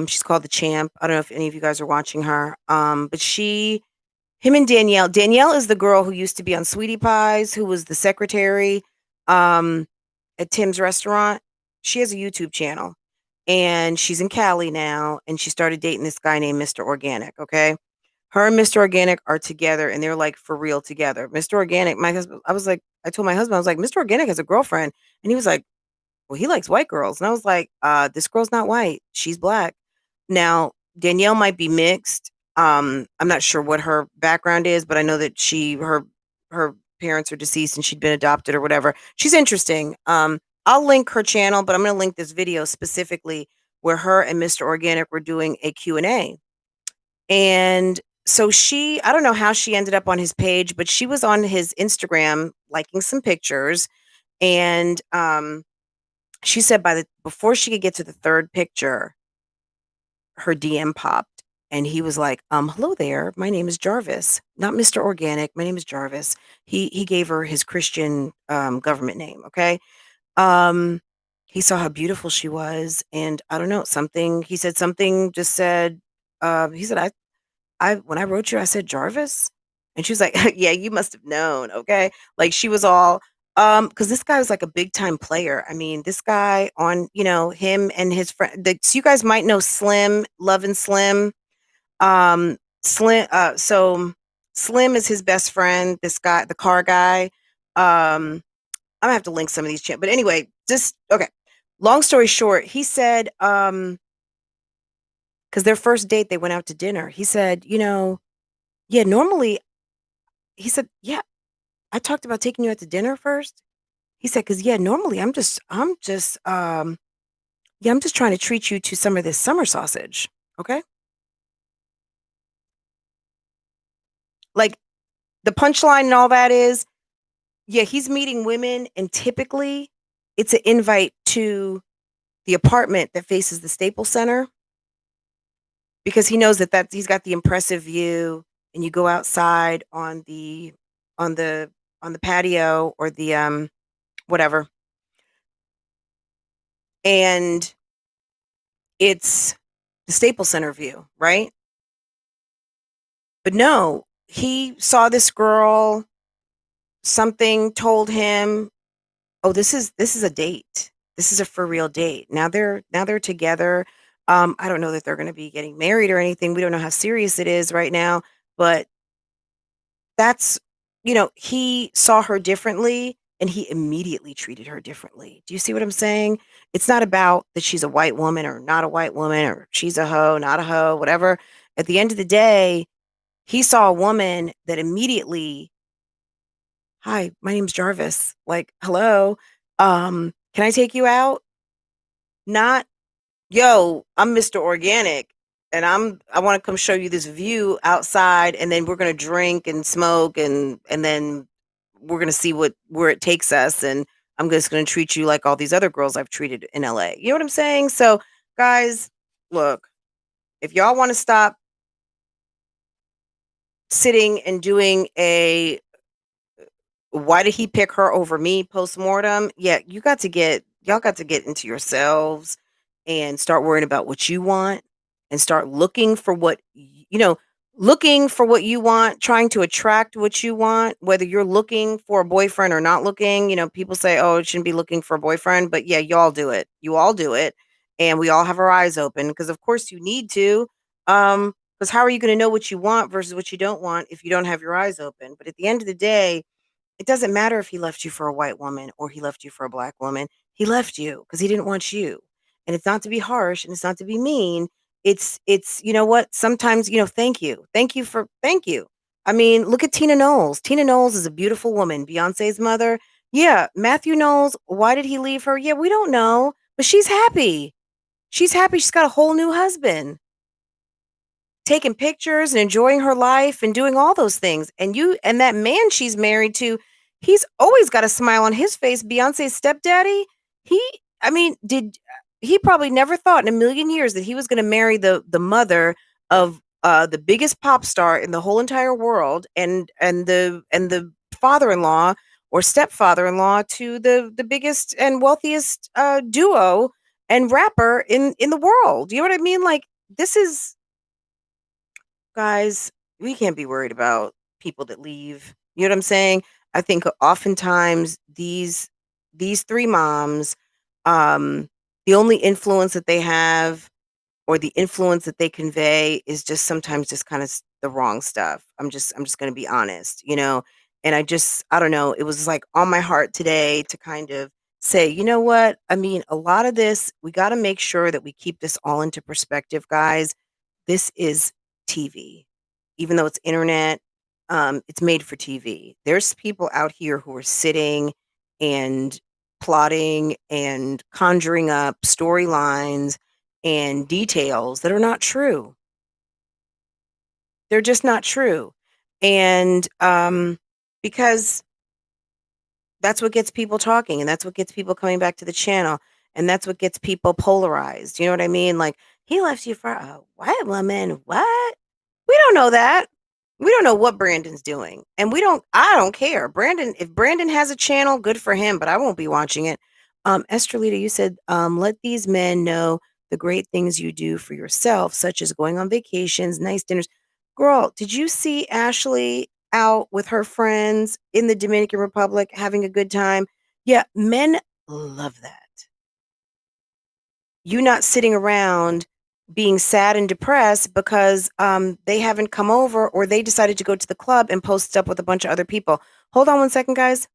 She's called the Champ. I don't know if any of you guys are watching her. But him and Danielle is the girl who used to be on Sweetie Pies, who was the secretary um, at Tim's restaurant. She has a YouTube channel and she's in Cali now. And she started dating this guy named Mr. Organic. Okay. Her and Mr. Organic are together and they're like for real together. Mr. Organic, my husband, I told my husband, I was like, Mr. Organic has a girlfriend. And he was like, well, he likes white girls. And I was like, this girl's not white. She's black. Now, Danielle might be mixed. I'm not sure what her background is, but I know that her parents are deceased and she'd been adopted or whatever. She's interesting. I'll link her channel, but I'm going to link this video specifically where her and Mr. Organic were doing a Q&A. And so I don't know how she ended up on his page, but she was on his Instagram liking some pictures. And she said before she could get to the third picture, her DM popped and he was like, hello there. My name is Jarvis, not Mr. Organic. My name is Jarvis. He gave her his Christian government name. Okay. Um, he saw how beautiful she was. And I don't know, he said something just said, he said, when I wrote you, I said Jarvis. And she was like, yeah, you must have known. Okay. Like she was all, because this guy was like a big time player. I mean, this guy on, him and his friend, so you guys might know Slim, Love and Slim. So Slim is his best friend, this guy, the car guy. I'm gonna have to link some of these but anyway, just okay. Long story short, he said, because their first date, they went out to dinner. He said, yeah, normally, he said, yeah, I talked about taking you out to dinner first. He said, because yeah, normally I'm just trying to treat you to some of this summer sausage. Okay. Like the punchline and all that is, yeah, he's meeting women and typically it's an invite to the apartment that faces the Staples Center because he knows that he's got the impressive view and you go outside on the on the patio or the whatever and it's the Staples Center view, right? But no, he saw this girl, something told him, "Oh, this is a date. This is a for real date." Now they're together. I don't know that they're going to be getting married or anything. We don't know how serious it is right now, but that's he saw her differently and he immediately treated her differently. Do you see what I'm saying? It's not about that she's a white woman or not a white woman or she's a hoe, not a hoe, whatever. At the end of the day, he saw a woman that immediately "Hi, my name's Jarvis." Like, "Hello, can I take you out?" Not, "Yo, I'm Mr. Organic, and I wanna come show you this view outside, and then we're gonna drink and smoke, and then we're gonna see where it takes us, and I'm just gonna treat you like all these other girls I've treated in LA." You know what I'm saying? So, guys, look, if y'all wanna stop sitting and doing a why did he pick her over me postmortem? Yeah, y'all got to get into yourselves and start worrying about what you want and start looking for looking for what you want, trying to attract what you want, whether you're looking for a boyfriend or not looking. People say, "Oh, it shouldn't be looking for a boyfriend," but yeah, y'all do it. You all do it. And we all have our eyes open because of course you need to. Because how are you going to know what you want versus what you don't want if you don't have your eyes open? But at the end of the day, it doesn't matter if he left you for a white woman or he left you for a black woman. He left you because he didn't want you. And it's not to be harsh and it's not to be mean. It's you know what? Sometimes, thank you. Thank you. I mean, look at Tina Knowles. Tina Knowles is a beautiful woman, Beyonce's mother. Yeah, Matthew Knowles, why did he leave her? Yeah, we don't know, but she's happy. She's happy. She's got a whole new husband taking pictures and enjoying her life and doing all those things. And that man she's married to, he's always got a smile on his face. Beyonce's stepdaddy, he I mean, did he probably never thought in a million years that he was going to marry the mother of the biggest pop star in the whole entire world and the father-in-law or stepfather-in-law to the biggest and wealthiest duo and rapper in the world. You know what I mean? Like, this is guys, we can't be worried about people that leave. You know what I'm saying? I think oftentimes these three moms, um, the only influence that they have or the influence that they convey is just sometimes just kind of the wrong stuff. I'm just going to be honest. And I don't know, it was like on my heart today to kind of say, you know what? I mean, a lot of this, we got to make sure that we keep this all into perspective, guys. This is TV. Even though it's internet, it's made for TV. There's people out here who are sitting and plotting and conjuring up storylines and details that are not true. They're just not true. And because that's what gets people talking, and that's what gets people coming back to the channel, and that's what gets people polarized. You know what I mean? Like, he left you for a white woman. What? We don't know that. We don't know what Brandon's doing. And I don't care. If Brandon has a channel, good for him, but I won't be watching it. Estrelita, you said, let these men know the great things you do for yourself, such as going on vacations, nice dinners. Girl, did you see Ashley out with her friends in the Dominican Republic having a good time? Yeah, men love that. You not sitting around being sad and depressed because they haven't come over or they decided to go to the club and post up with a bunch of other people. Hold on one second, guys.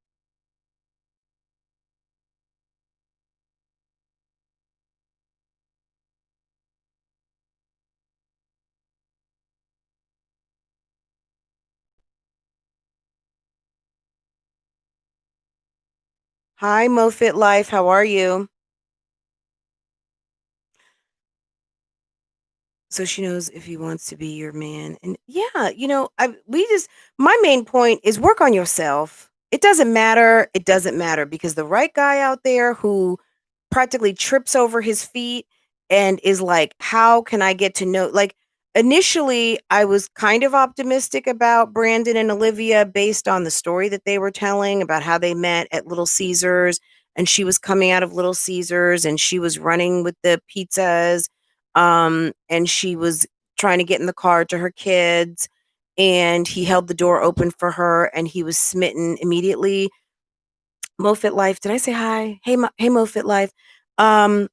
Hi, MoFit Life. How are you? So she knows if he wants to be your man. And yeah, my main point is work on yourself. It doesn't matter. It doesn't matter because the right guy out there who practically trips over his feet and is like, how can I get to know? Like, initially, I was kind of optimistic about Brandon and Olivia based on the story that they were telling about how they met at Little Caesars and she was coming out of Little Caesars and she was running with the pizzas, and she was trying to get in the car to her kids and he held the door open for her and he was smitten immediately. MoFit Life, did I say hi? Hey, MoFit Life. Um,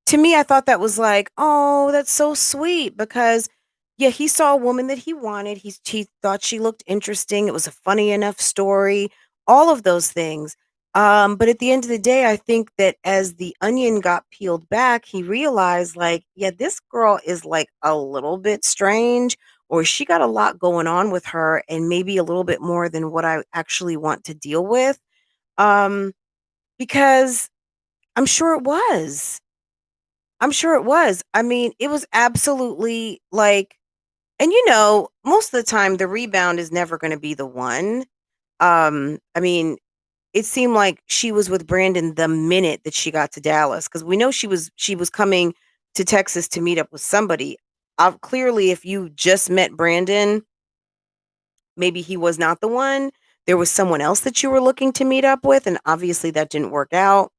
to me, I thought that was like, oh, that's so sweet because, yeah, he saw a woman that he wanted. He thought she looked interesting. It was a funny enough story, all of those things. But at the end of the day, I think that as the onion got peeled back, he realized, like, yeah, this girl is like a little bit strange, or she got a lot going on with her and maybe a little bit more than what I actually want to deal with. Um, because I'm sure it was. I'm sure it was. I mean, it was absolutely like, and most of the time the rebound is never going to be the one. I mean, it seemed like she was with Brandon the minute that she got to Dallas, because we know she was coming to Texas to meet up with somebody. Clearly, if you just met Brandon, maybe he was not the one. There was someone else that you were looking to meet up with, and obviously that didn't work out.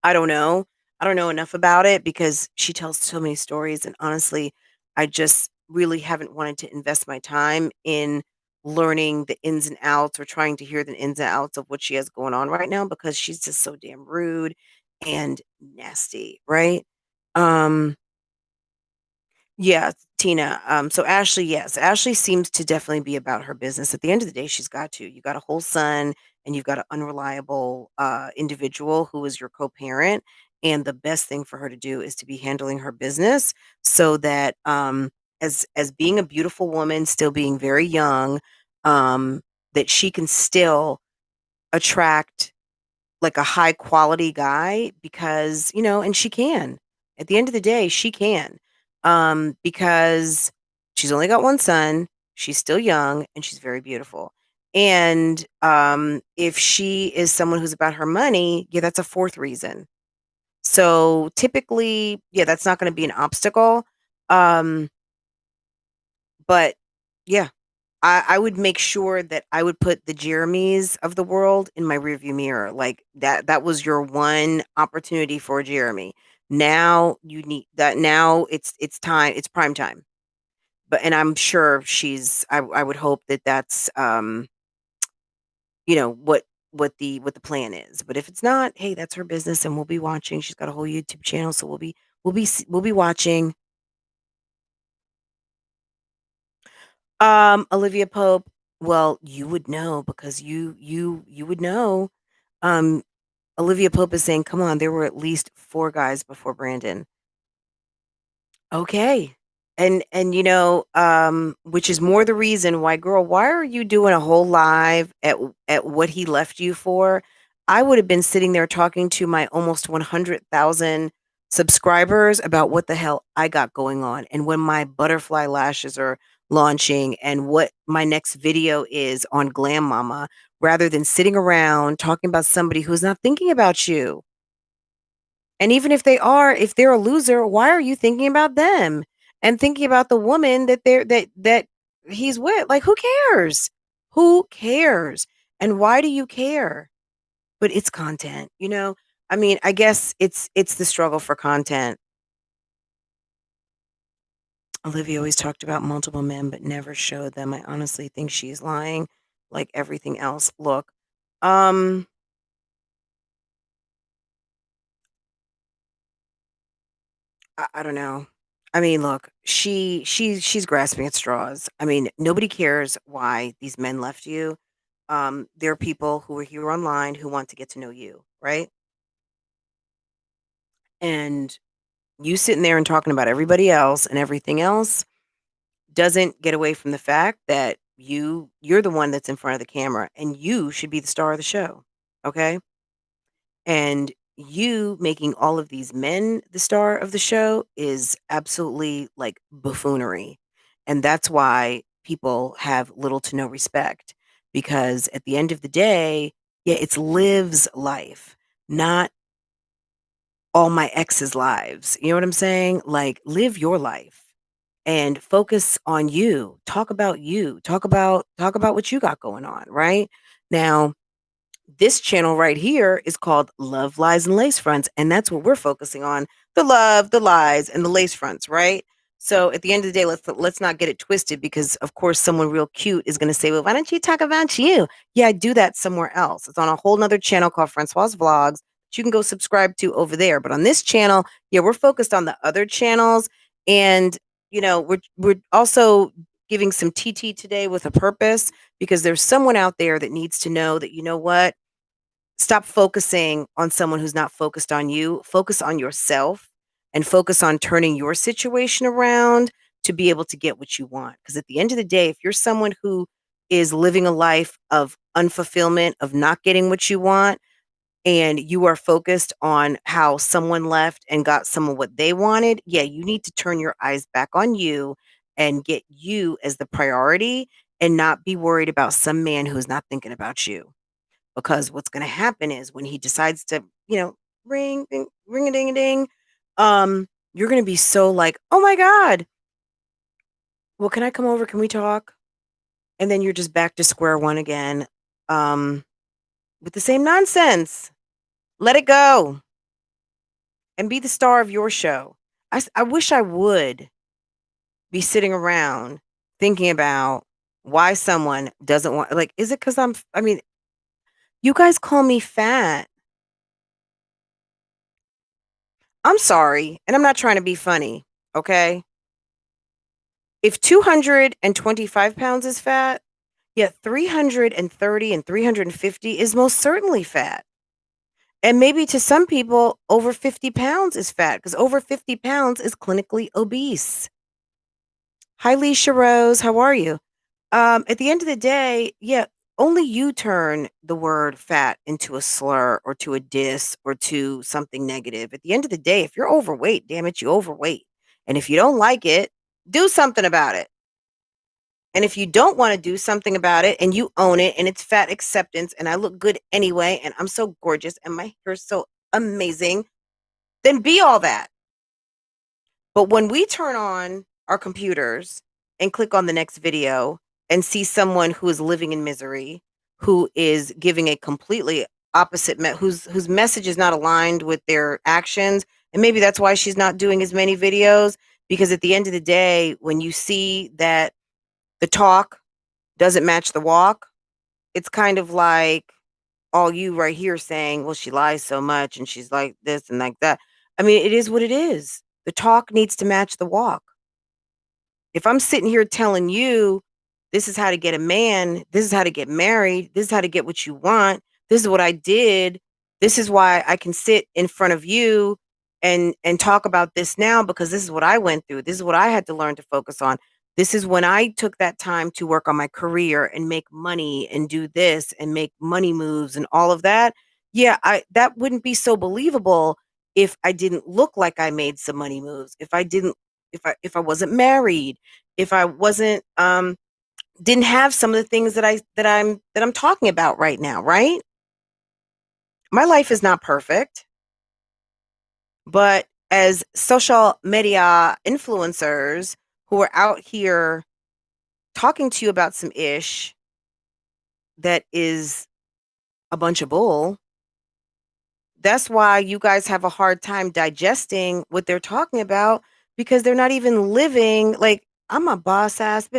I don't know. I don't know enough about it because she tells so many stories, and honestly, I just really haven't wanted to invest my time in learning the ins and outs or trying to hear the ins and outs of what she has going on right now because she's just so damn rude and nasty, right? Um yeah, Tina. So Ashley, yes, Ashley seems to definitely be about her business. At the end of the day, she's got to. You got a whole son, and you've got an unreliable individual who is your co-parent. And the best thing for her to do is to be handling her business so that, as being a beautiful woman, still being very young, that she can still attract like a high quality guy because, and she can. At the end of the day, she can. Because she's only got one son, she's still young, and she's very beautiful. And if she is someone who's about her money, yeah, that's a fourth reason. So typically, yeah, that's not going to be an obstacle. Um, but yeah, I would make sure that I would put the Jeremys of the world in my rearview mirror. Like that was your one opportunity for Jeremy. Now you need that now it's time, it's prime time. But and I'm sure I would hope that that's what the plan is. But if it's not, hey, that's her business and we'll be watching. She's got a whole YouTube channel, so we'll be watching. Olivia Pope, well, you would know because you would know. Um, Olivia Pope is saying, "Come on, there were at least 4 guys before Brandon." Okay. And which is more the reason why, girl, why are you doing a whole live at what he left you for? I would have been sitting there talking to my almost 100,000 subscribers about what the hell I got going on and when my butterfly lashes are launching and what my next video is on Glam Mama, rather than sitting around talking about somebody who's not thinking about you. And even if they are, if they're a loser, why are you thinking about them and thinking about the woman that he's with? Like, who cares? Who cares? And why do you care? But it's content. I mean, I guess it's the struggle for content. Olivia always talked about multiple men but never showed them. I honestly think she's lying like everything else. Look, um I don't know. I mean, look, she's grasping at straws. I mean, nobody cares why these men left you. There are people who are here online who want to get to know you, right? And you sitting there and talking about everybody else and everything else doesn't get away from the fact that you're the one that's in front of the camera and you should be the star of the show. Okay? And you making all of these men the star of the show is absolutely like buffoonery. And that's why people have little to no respect because at the end of the day, yeah, it's Liv's life, not all my ex's lives. You know what I'm saying? Like live your life and focus on you. Talk about you. Talk about what you got going on, right? Now, this channel right here is called Love, Lies, and Lace Fronts, and that's what we're focusing on: the love, the lies, and the lace fronts, right? So at the end of the day, let's not get it twisted because of course someone real cute is going to say, "Well, why don't you talk about you?" Yeah, I do that somewhere else. It's on a whole nother channel called Francoise Vlogs that you can go subscribe to over there. But on this channel, yeah, we're focused on the other channels, and we're also giving some TT today with a purpose because there's someone out there that needs to know that, you know what, stop focusing on someone who's not focused on you. Focus on yourself and focus on turning your situation around to be able to get what you want. Because at the end of the day, if you're someone who is living a life of unfulfillment, of not getting what you want, and you are focused on how someone left and got some of what they wanted, yeah, you need to turn your eyes back on you and get you as the priority and not be worried about some man who's not thinking about you. Because what's going to happen is when he decides to, ring, ding, ring a ding a ding, you're going to be so like, oh my God, well, can I come over? Can we talk? And then you're just back to square one again um, with the same nonsense. Let it go and be the star of your show. I wish I would be sitting around thinking about why someone doesn't want, like, is it because I mean, you guys call me fat. I'm sorry, and I'm not trying to be funny, okay? If 225 pounds is fat, yeah, 330 and 350 is most certainly fat. And maybe to some people, over 50 pounds is fat because over 50 pounds is clinically obese. Hi, Leisha Rose. How are you? At the end of the day, yeah, only you turn the word fat into a slur or to a diss or to something negative. At the end of the day, if you're overweight, damn it, you overweight. And if you don't like it, do something about it. And if you don't want to do something about it and you own it and it's fat acceptance and I look good anyway and I'm so gorgeous and my hair's so amazing, then be all that. But when we turn on our computers and click on the next video and see someone who is living in misery, who is giving a completely opposite whose message is not aligned with their actions, and maybe that's why she's not doing as many videos, because at the end of the day, when you see that the talk doesn't match the walk, it's kind of like all you right here saying, well, she lies so much and she's like this and like that. I mean, it is what it is. The talk needs to match the walk. If I'm sitting here telling you this is how to get a man, this is how to get married, this is how to get what you want, this is what I did, this is why I can sit in front of you and talk about this now because this is what I went through. This is what I had to learn to focus on. This is when I took that time to work on my career and make money and do this and make money moves and all of that. Yeah, I that wouldn't be so believable if I didn't look like I made some money moves. If I wasn't married, if I wasn't didn't have some of the things that I'm talking about right now, right? My life is not perfect, but as social media influencers who are out here talking to you about some ish that is a bunch of bull, that's why you guys have a hard time digesting what they're talking about because they're not even living like I'm a boss ass.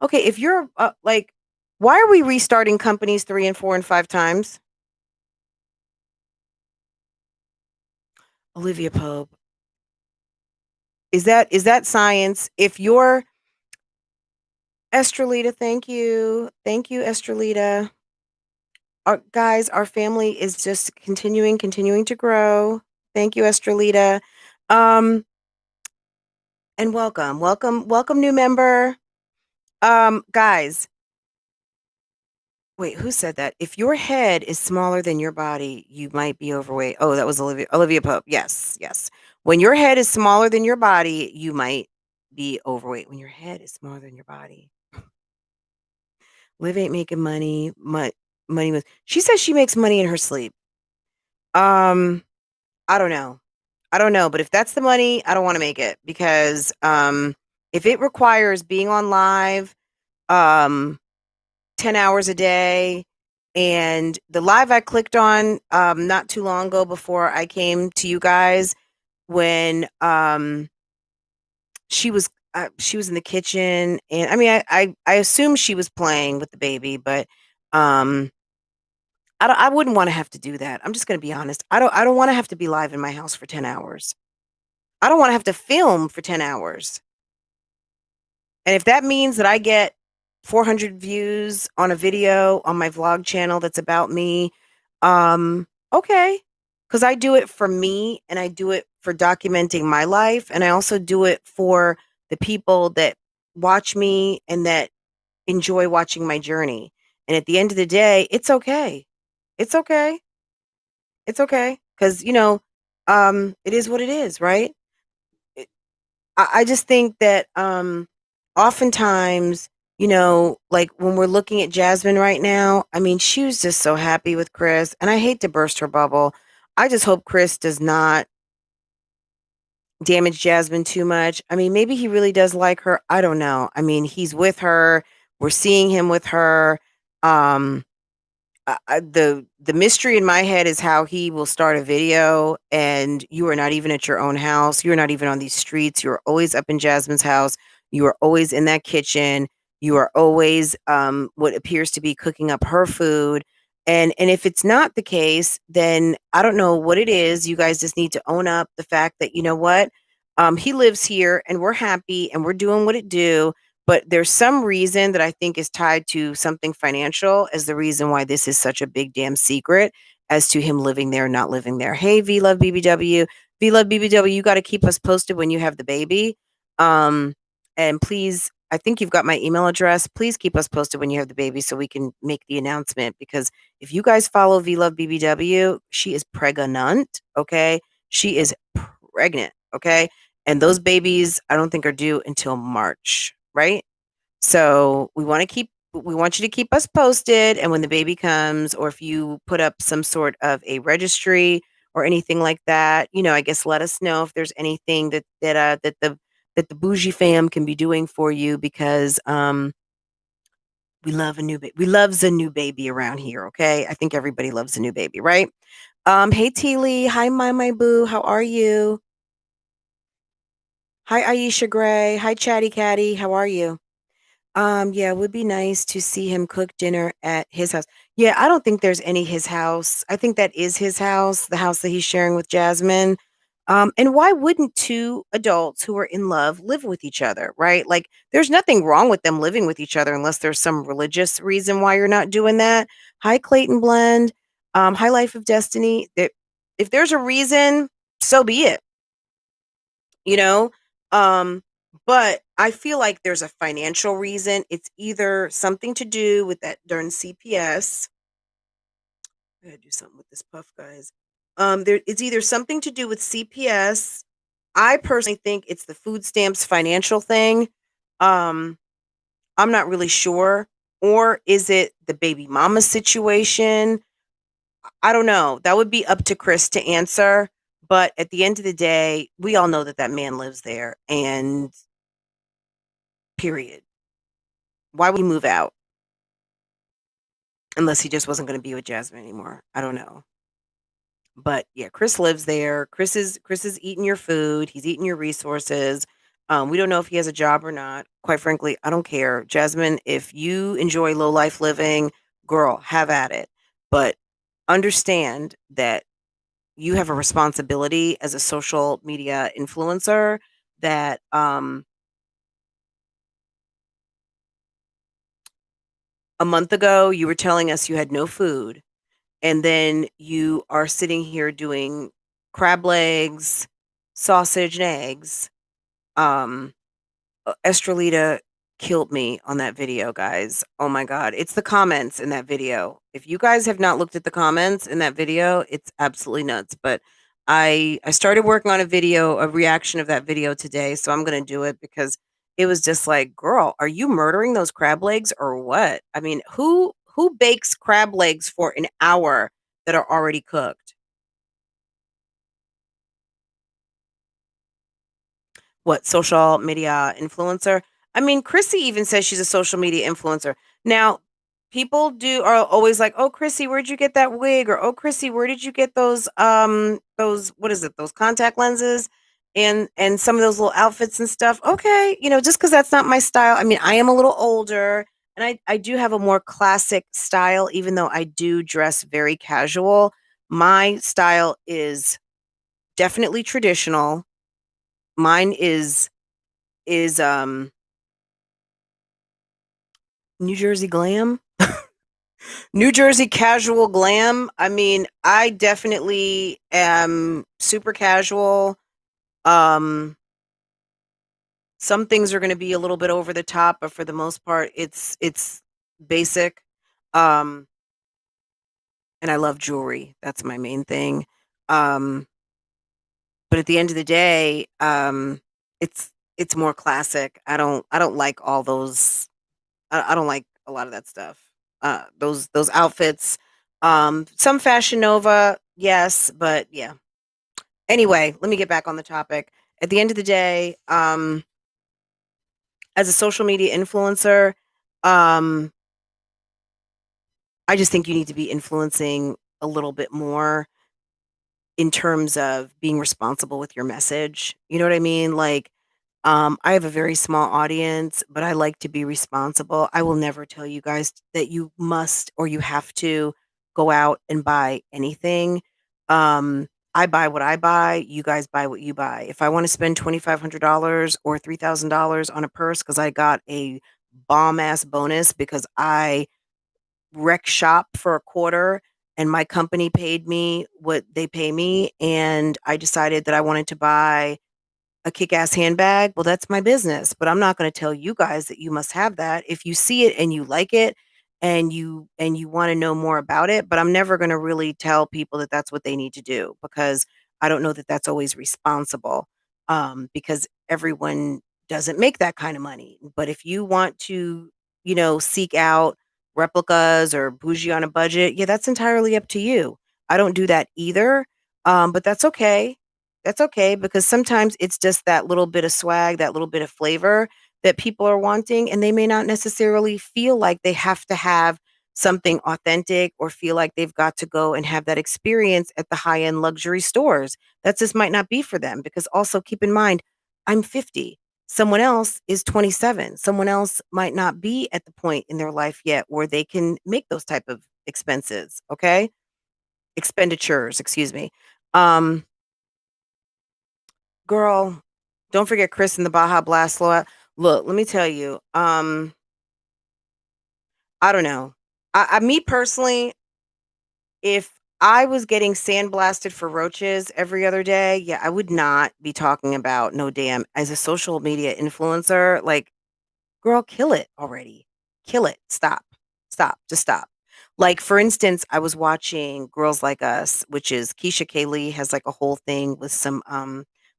Okay, if you're like, why are we restarting companies 3 and 4 and 5 times? Olivia Pope, is that science? If you're Estrelita, thank you, Estrelita. Our family is just continuing to grow. Thank you, Estrelita. Um, and welcome, new member. Guys, wait, who said that? If your head is smaller than your body, you might be overweight. Oh, that was Olivia Pope. Yes, yes. When your head is smaller than your body, you might be overweight. When your head is smaller than your body. Liv ain't making money. Money was. She says she makes money in her sleep. Um, I don't know. I don't know, but if that's the money, I don't want to make it because if it requires being on live um 10 hours a day and the live I clicked on not too long ago before I came to you guys when she was in the kitchen and I mean I assume she was playing with the baby, but um I wouldn't want to have to do that. I'm just going to be honest. I don't want to have to be live in my house for 10 hours. I don't want to have to film for 10 hours. And if that means that I get 400 views on a video on my vlog channel that's about me, okay. Because I do it for me and I do it for documenting my life. And I also do it for the people that watch me and that enjoy watching my journey. And at the end of the day, it's okay. It's okay. It's okay. Because, it is what it is, right? It- I just think that oftentimes, like when we're looking at Jasmine right now, I mean, she was just so happy with Chris. And I hate to burst her bubble. I just hope Chris does not damage Jasmine too much. I mean, maybe he really does like her. I don't know. I mean, he's with her. We're seeing him with her. Um, the mystery in my head is how he will start a video and you are not even at your own house. You're not even on these streets. You're always up in Jasmine's house. You are always in that kitchen. You are always what appears to be cooking up her food. And if it's not the case, then I don't know what it is. You guys just need to own up the fact that you know what? He lives here and we're happy and we're doing what it do, but there's some reason that I think is tied to something financial as the reason why this is such a big damn secret as to him living there, not living there. Hey, V Love BBW. V Love BBW, you got to keep us posted when you have the baby. And please, I think you've got my email address. Please keep us posted when you have the baby so we can make the announcement. Because if you guys follow V Love BBW, she is pregnant. Okay. She is pregnant. Okay. And those babies, I don't think are due until March, right? So we want you to keep us posted. And when the baby comes, or if you put up some sort of a registry or anything like that, I guess let us know if there's anything that the bougie fam can be doing for you because we love a new baby. We loves a new baby around here. Okay, I think everybody loves a new baby, right? Hey Teely, hi my boo, how are you? Hi Aisha Gray, hi Chatty Catty, how are you? Yeah, it would be nice to see him cook dinner at his house. Yeah, I don't think there's any his house. I think that is his house, the house that he's sharing with Jasmine. And why wouldn't two adults who are in love live with each other, right? Like, there's nothing wrong with them living with each other unless there's some religious reason why you're not doing that. Hi, Clayton Blend. Hi, Life of Destiny. If there's a reason, so be it you know um but I feel like there's a financial reason. It's either something to do with that darn CPS. I gotta do something with this puff, guys. It's either something to do with CPS. I personally think it's the food stamps financial thing. um I'm not really sure. Or is it the baby mama situation? I don't know. That would be up to Chris to answer. But at the end of the day, we all know that that man lives there. And period. Why would he move out unless he just wasn't going to be with Jasmine anymore? I don't know. But yeah, Chris lives there. Chris is eating your food. He's eating your resources. We don't know if he has a job or not. Quite frankly, I don't care. Jasmine, if you enjoy low life living, girl, have at it. But understand that you have a responsibility as a social media influencer that a month ago you were telling us you had no food, and then you are sitting here doing crab legs, sausage and eggs. Um, Estrelita killed me on that video, guys. Oh my god, it's the comments in that video. If you guys have not looked at the comments in that video, it's absolutely nuts. But I started working on a reaction of that video today, so I'm gonna do it because it was just like, girl, are you murdering those crab legs or what? I mean, who bakes crab legs for an hour that are already cooked? What, social media influencer? I mean, Chrissy even says she's a social media influencer. Now, people do are always like, "Oh, Chrissy, where'd you get that wig?" Or, "Oh, Chrissy, where did you get those what is it? Those contact lenses and some of those little outfits and stuff." Okay, just because that's not my style. I mean, I am a little older and I do have a more classic style, even though I do dress very casual. My style is definitely traditional. Mine is New Jersey glam? New Jersey casual glam. I mean, I definitely am super casual. Um Some things are gonna be a little bit over the top, but for the most part, it's basic. Um, and I love jewelry. That's my main thing. Um, but at the end of the day, it's more classic. I don't like all those I don't like a lot of that stuff. Those outfits. Some Fashion Nova, yes, but yeah. Anyway, let me get back on the topic. At the end of the day, as a social media influencer, um, I just think you need to be influencing a little bit more in terms of being responsible with your message. You know what I mean? Like, I have a very small audience, but I like to be responsible. I will never tell you guys that you must or you have to go out and buy anything. I buy what I buy. You guys buy what you buy. If I want to spend $2,500 or $3,000 on a purse because I got a bomb ass bonus because I wreck shop for a quarter and my company paid me what they pay me, and I decided that I wanted to buy a kick-ass handbag, well, that's my business, but I'm not gonna tell you guys that you must have that. If you see it and you like it and you wanna know more about it, but I'm never gonna really tell people that that's what they need to do because I don't know that that's always responsible, because everyone doesn't make that kind of money. But if you want to, seek out replicas or bougie on a budget, yeah, that's entirely up to you. I don't do that either, but that's okay. That's okay because sometimes it's just that little bit of swag, that little bit of flavor that people are wanting, and they may not necessarily feel like they have to have something authentic or feel like they've got to go and have that experience at the high-end luxury stores. That just might not be for them because also keep in mind, I'm 50. Someone else is 27. Someone else might not be at the point in their life yet where they can make those type of expenses, okay? Expenditures, excuse me. Um, Girl, don't forget Chris and the Baja Blast Loa. Look, let me tell you, I don't know. Me personally, if I was getting sandblasted for roaches every other day, yeah, I would not be talking about no damn as a social media influencer. Like, girl, kill it already. Kill it. Stop. Stop. Just stop. Like, for instance, I was watching Girls Like Us, which is Keisha Kaylee has like a whole thing with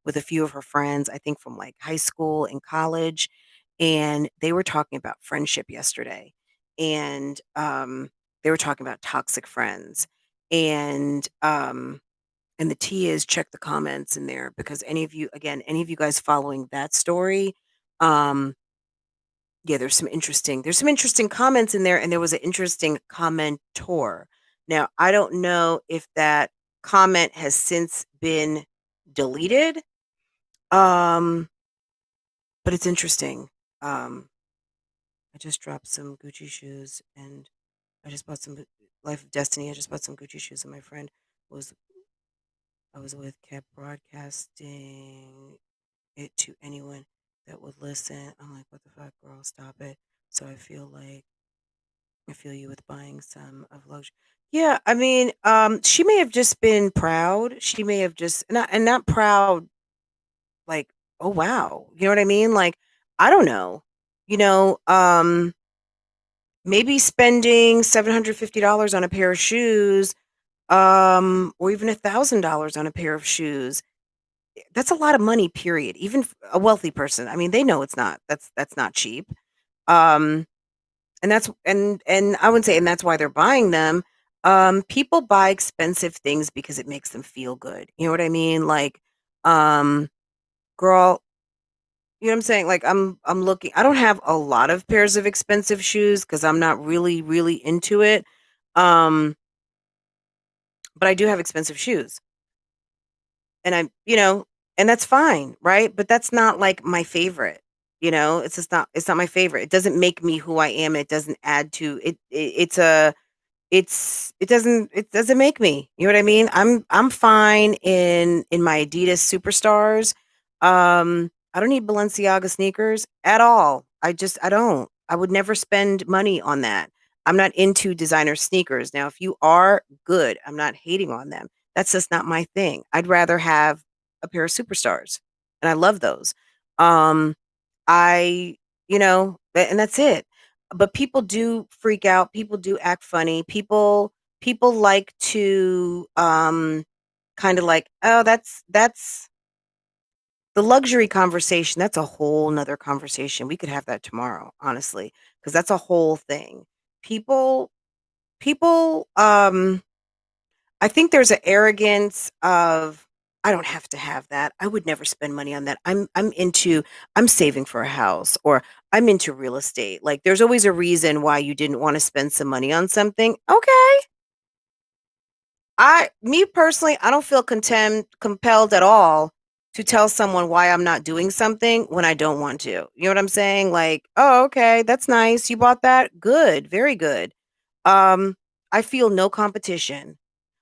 with a few of her friends, I think from like high school and college. And they were talking about friendship yesterday. And they were talking about toxic friends. And and the tea is check the comments in there because any of you guys following that story, um, yeah, there's some interesting comments in there, and there was an interesting commentor. Now, I don't know if that comment has since been deleted, um, but it's interesting. Um, I just dropped some Gucci shoes, and I just bought some Life of Destiny. I just bought some Gucci shoes, and my friend was I was with kept broadcasting it to anyone that would listen. I'm like, what the fuck, girl, stop it. So I feel you with buying some of luxury. Yeah, I mean, she may have just been proud. She may have just not proud like, oh wow. You know what I mean? Like, I don't know. You know, maybe spending $750 on a pair of shoes, or even $1,000 on a pair of shoes. That's a lot of money, period. Even a wealthy person. I mean, they know it's not. That's not cheap. Um, and I wouldn't say and that's why they're buying them. People buy expensive things because it makes them feel good. You know what I mean? Like, um, girl, you know what I'm saying? Like I'm looking I don't have a lot of pairs of expensive shoes because I'm not really, really into it. Um, but I do have expensive shoes. And and that's fine, right? But that's not like my favorite. It's not my favorite. It doesn't make me who I am. It doesn't add to it. It doesn't make me. You know what I mean? I'm fine in my Adidas Superstars. I don't need Balenciaga sneakers at all. I don't. I would never spend money on that. I'm not into designer sneakers. Now, if you are, good. I'm not hating on them. That's just not my thing. I'd rather have a pair of Superstars, and I love those. Um I, and that's it. But people do freak out. People do act funny. People like to kind of like, oh, that's the luxury conversation. That's a whole nother conversation. We could have that tomorrow, honestly, because that's a whole thing. People, people, I think there's an arrogance of, "I don't have to have that. I would never spend money on that. I'm saving for a house," or "I'm into real estate." Like, there's always a reason why you didn't wanna spend some money on something. Okay. Me personally, I don't feel compelled at all to tell someone why I'm not doing something when I don't want to. You know what I'm saying? Like, "Oh, okay, that's nice. You bought that? Good, very good." Um, I feel no competition.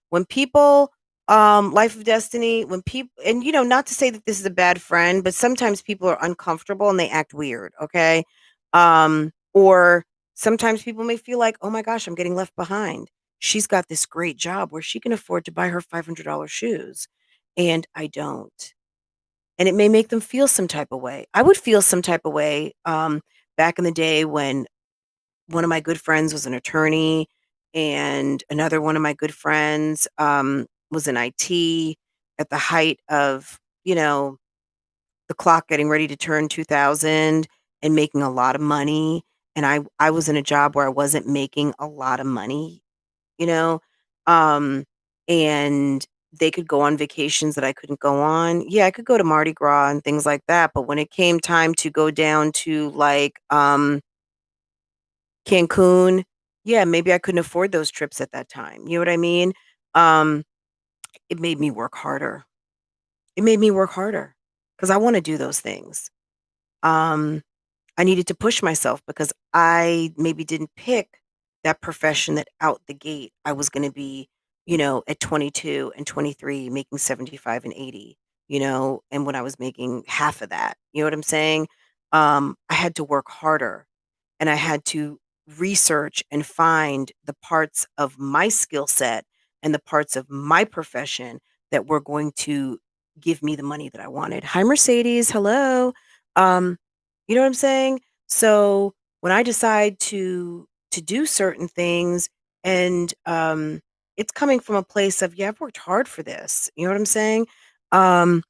When people, Life of Destiny, when people, and not to say that this is a bad friend, but sometimes people are uncomfortable and they act weird, okay? Or sometimes people may feel like, oh my gosh, I'm getting left behind. She's got this great job where she can afford to buy her $500 shoes, and I don't. And it may make them feel some type of way. I would feel some type of way back in the day when one of my good friends was an attorney, and another one of my good friends, was in IT at the height of, the clock getting ready to turn 2000 and making a lot of money, and I was in a job where I wasn't making a lot of money, you know, um, and they could go on vacations that I couldn't go on. Yeah, I could go to Mardi Gras and things like that, but when it came time to go down to, like, Cancun, yeah, maybe I couldn't afford those trips at that time, you know what I mean? Um, it made me work harder. It made me work harder because I wanna do those things. Um, I needed to push myself because I maybe didn't pick that profession that out the gate I was gonna be, at 22 and 23 making 75 and 80, and when I was making half of that, you know what I'm saying? I had to work harder, and I had to research and find the parts of my skill set and the parts of my profession that were going to give me the money that I wanted. Hi, Mercedes. Hello. Um, you know what I'm saying? So when I decide to do certain things, and it's coming from a place of, yeah, I've worked hard for this. You know what I'm saying? Um,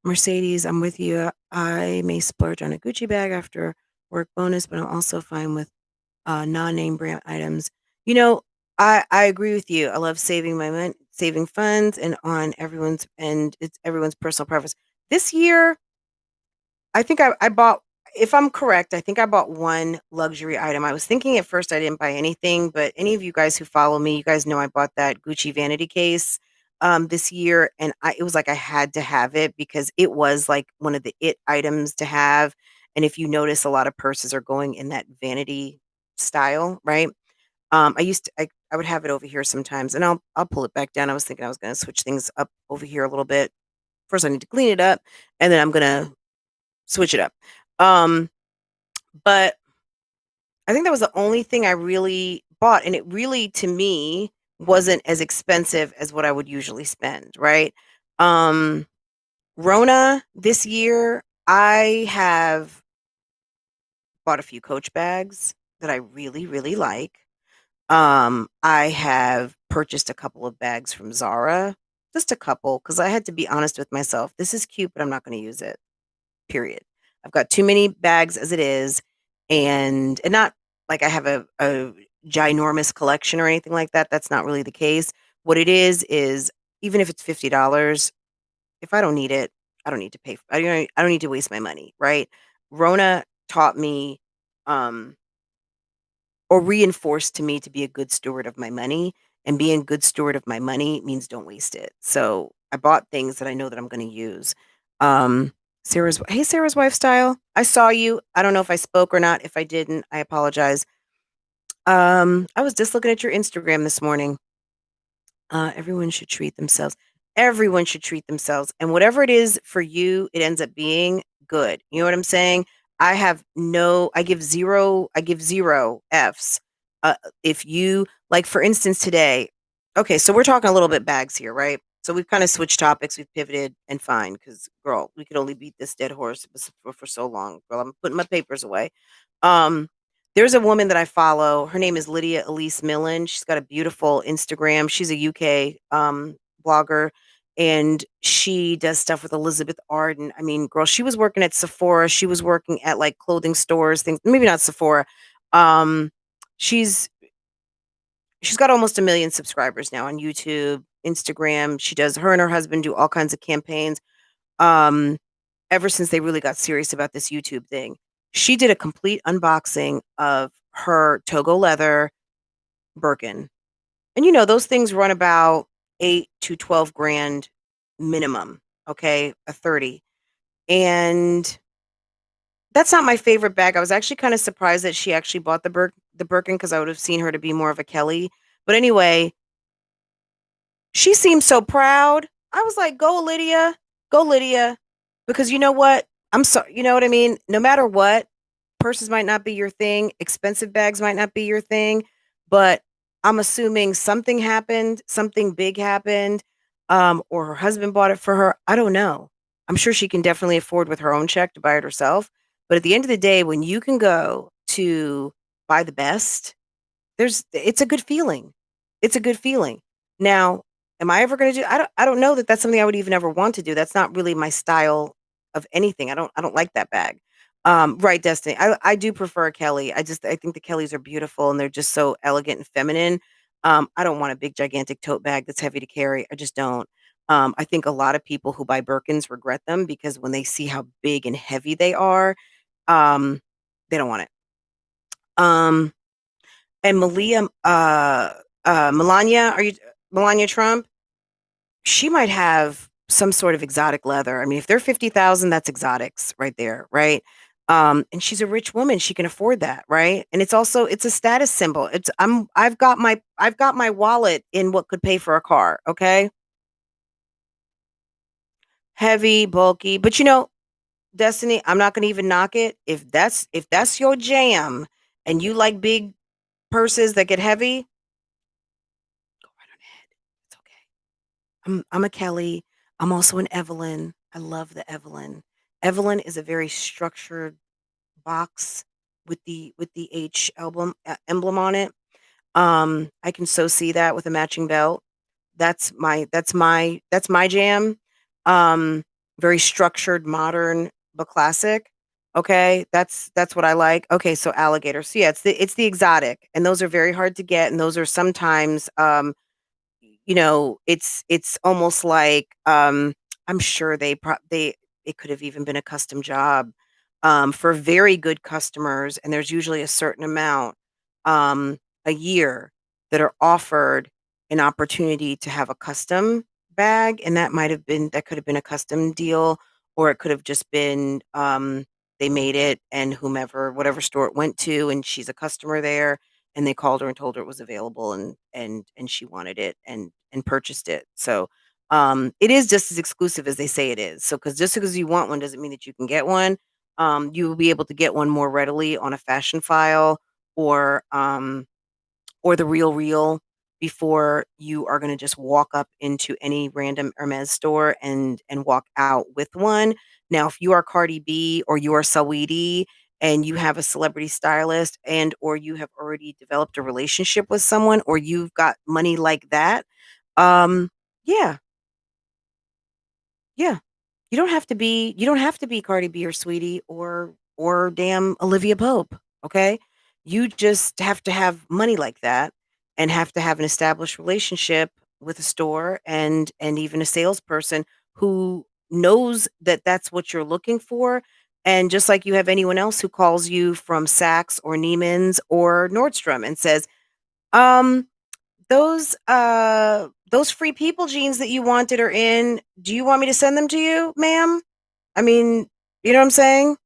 Mercedes, I'm with you. I may splurge on a Gucci bag after work bonus, but I'm also fine with non-name brand items. You know, I agree with you. I love saving funds, and it's everyone's personal preference. This year, I think I bought, if I'm correct, I think I bought one luxury item. I was thinking at first I didn't buy anything, but any of you guys who follow me, you guys know I bought that Gucci vanity case this year, and it was like I had to have it because it was like one of the it items to have. And if you notice, a lot of purses are going in that vanity style, right? I would have it over here sometimes, and I'll pull it back down. I was thinking I was going to switch things up over here a little bit. First, I need to clean it up, and then I'm gonna switch it up. Um, but I think that was the only thing I really bought, and it really, to me, wasn't as expensive as what I would usually spend, right? Um, Rona this year, I have bought a few Coach bags that I really, really like. I have purchased a couple of bags from Zara, just a couple, because I had to be honest with myself. This is cute, but I'm not going to use it. Period. I've got too many bags as it is, and not like I have a ginormous collection or anything like that. That's not really the case. What it is even if it's $50, if I don't need it, I don't need to pay. I don't need to waste my money, right? Rona taught me, um, or reinforced to me to be a good steward of my money, and being a good steward of my money means don't waste it. So I bought things that I know that I'm going to use. Um, Sarah's wife style. I saw you. I don't know if I spoke or not. If I didn't, I apologize. I was just looking at your Instagram this morning. Everyone should treat themselves. Everyone should treat themselves. And whatever it is for you, it ends up being good. You know what I'm saying? I give zero F's. If you, like, for instance, today, okay, so we're talking a little bit bags here, right? So we've kind of switched topics. We've pivoted and fine because, girl, we could only beat this dead horse for so long. Girl, I'm putting my papers away. Um, there's a woman that I follow. Her name is Lydia Elise Millen. She's got a beautiful Instagram. She's a UK blogger, and she does stuff with Elizabeth Arden. I mean, girl, she was working at Sephora. She was working at like clothing stores, things. Maybe not Sephora. Um, she's she's got almost 1 million subscribers now on YouTube, Instagram. She does her and her husband do all kinds of campaigns. Um, ever since they really got serious about this YouTube thing. She did a complete unboxing of her Togo leather Birkin. And you know, those things run about 8 to 12 grand minimum, okay? A 30. And that's not my favorite bag. I was actually kind of surprised that she actually bought the Birkin because I would have seen her to be more of a Kelly. But anyway, she seemed so proud. I was like, "Go, Lydia. Go, Lydia." Because you know what? I'm sorry. You know what I mean? No matter what, purses might not be your thing, expensive bags might not be your thing, but I'm assuming something happened, something big happened, or her husband bought it for her. I don't know. I'm sure she can definitely afford with her own check to buy it herself. But at the end of the day, when you can go to buy the best, it's a good feeling. It's a good feeling. Now, am I ever gonna do I don't know that that's something I would even ever want to do. That's not really my style of anything. I don't like that bag. Right, Destiny. I do prefer a Kelly. I think the Kellys are beautiful and they're just so elegant and feminine. I don't want a big gigantic tote bag that's heavy to carry. I just don't. I think a lot of people who buy Birkins regret them because when they see how big and heavy they are, um, they don't want it. Um, and Melania, are you Melania Trump? She might have some sort of exotic leather. I mean, if they're 50,000, that's exotics right there, right? And she's a rich woman. She can afford that, right? And it's a status symbol. I've got my wallet in what could pay for a car, okay? Heavy, bulky, but you know, Destiny, I'm not gonna even knock it. If that's your jam and you like big purses that get heavy, go right on ahead. It's okay. I'm a Kelly. I'm also an Evelyn. I love the Evelyn. Evelyn is a very structured box with the H emblem on it. I can so see that with a matching belt. That's my jam. Um, very structured, modern, but classic. Okay, that's what I like. Okay, so alligator. So yeah, it's the exotic, and those are very hard to get, and those are sometimes you know, it's almost like, I'm sure they it could have even been a custom job, for very good customers, and there's usually a certain amount, a year that are offered an opportunity to have a custom bag, and that could have been a custom deal, or it could have just been, they made it and whatever store it went to, and she's a customer there, and they called her and told her it was available and she wanted it and purchased it. So, it is just as exclusive as they say it is. So, because just because you want one doesn't mean that you can get one. You will be able to get one more readily on a fashion file or, or the Real Real before you are gonna just walk up into any random Hermes store and walk out with one. Now, if you are Cardi B or you are Saweetie and you have a celebrity stylist and or you have already developed a relationship with someone or you've got money like that, um, yeah, yeah. You don't have to be Cardi B or Sweetie or damn Olivia Pope, okay? You just have to have money like that and have to have an established relationship with a store and even a salesperson who knows that that's what you're looking for. And just like you have anyone else who calls you from Saks or Neiman's or Nordstrom and says, um, those Free People jeans that you wanted are in. Do you want me to send them to you, ma'am? I mean, you know what I'm saying?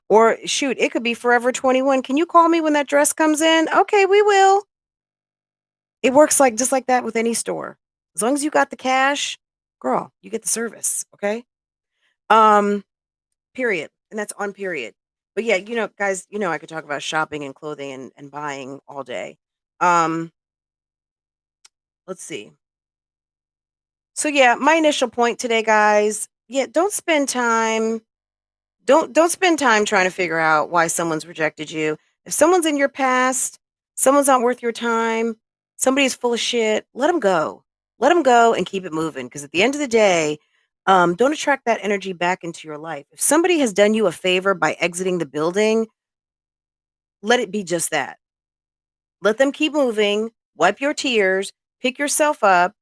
Or shoot, it could be Forever 21. Can you call me when that dress comes in? Okay, we will. It works like just like that with any store. As long as you got the cash, girl, you get the service, okay? Um, period. And that's on period. But yeah, you know, guys, you know I could talk about shopping and clothing and buying all day. Um, let's see. So yeah, my initial point today, guys, yeah, don't spend time trying to figure out why someone's rejected you. If someone's in your past, someone's not worth your time, somebody is full of shit, let them go. Let them go and keep it moving. Because at the end of the day, don't attract that energy back into your life. If somebody has done you a favor by exiting the building, let it be just that. Let them keep moving, wipe your tears, pick yourself up,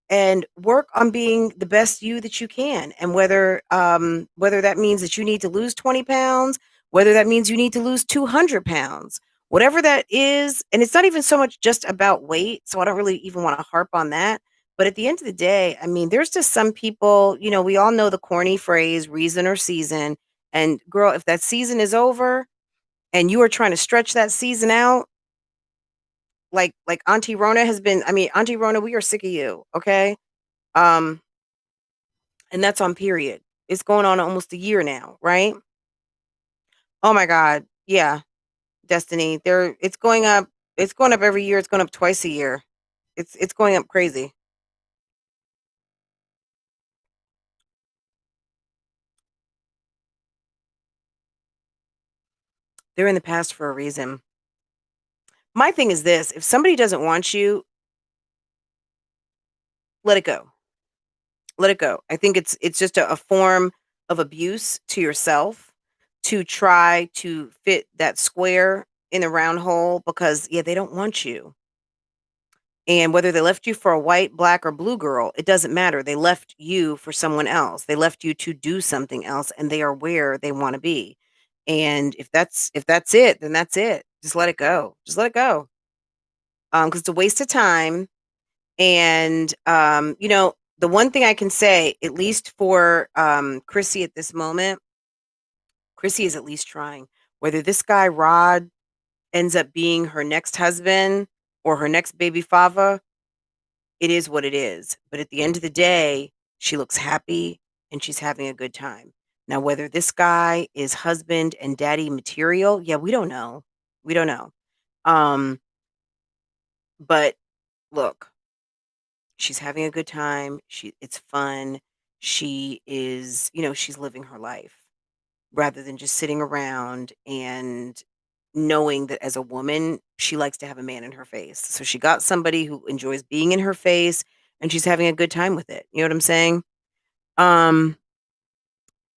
and work on being the best you that you can. And whether that means that you need to lose 20 pounds, whether that means you need to lose 200 pounds, whatever that is. And it's not even so much just about weight. So I don't really even want to harp on that. But at the end of the day, I mean, there's just some people, we all know the corny phrase reason or season. And girl, if that season is over and you are trying to stretch that season out, like Auntie Rona has been, I mean, Auntie Rona, we are sick of you. Okay. Um, and that's on period. It's going on almost a year now, right? Oh my god. Yeah, Destiny. It's going up every year. It's going up twice a year. It's going up crazy. They're in the past for a reason. My thing is this, if somebody doesn't want you, let it go. Let it go. I think it's just a form of abuse to yourself to try to fit that square in a round hole because yeah, they don't want you. And whether they left you for a white, black, or blue girl, it doesn't matter. They left you for someone else. They left you to do something else and they are where they want to be. And if that's it, then that's it. Just let it go. Just let it go. Because it's a waste of time. And the one thing I can say, at least for Chrissy at this moment, Chrissy is at least trying. Whether this guy Rod ends up being her next husband or her next baby father, it is what it is. But at the end of the day, she looks happy and she's having a good time. Now, whether this guy is husband and daddy material, yeah, we don't know. We don't know. Um, but look, she's having a good time. It's fun. She is, she's living her life rather than just sitting around and knowing that as a woman, she likes to have a man in her face. So she got somebody who enjoys being in her face and she's having a good time with it. You know what I'm saying? Um,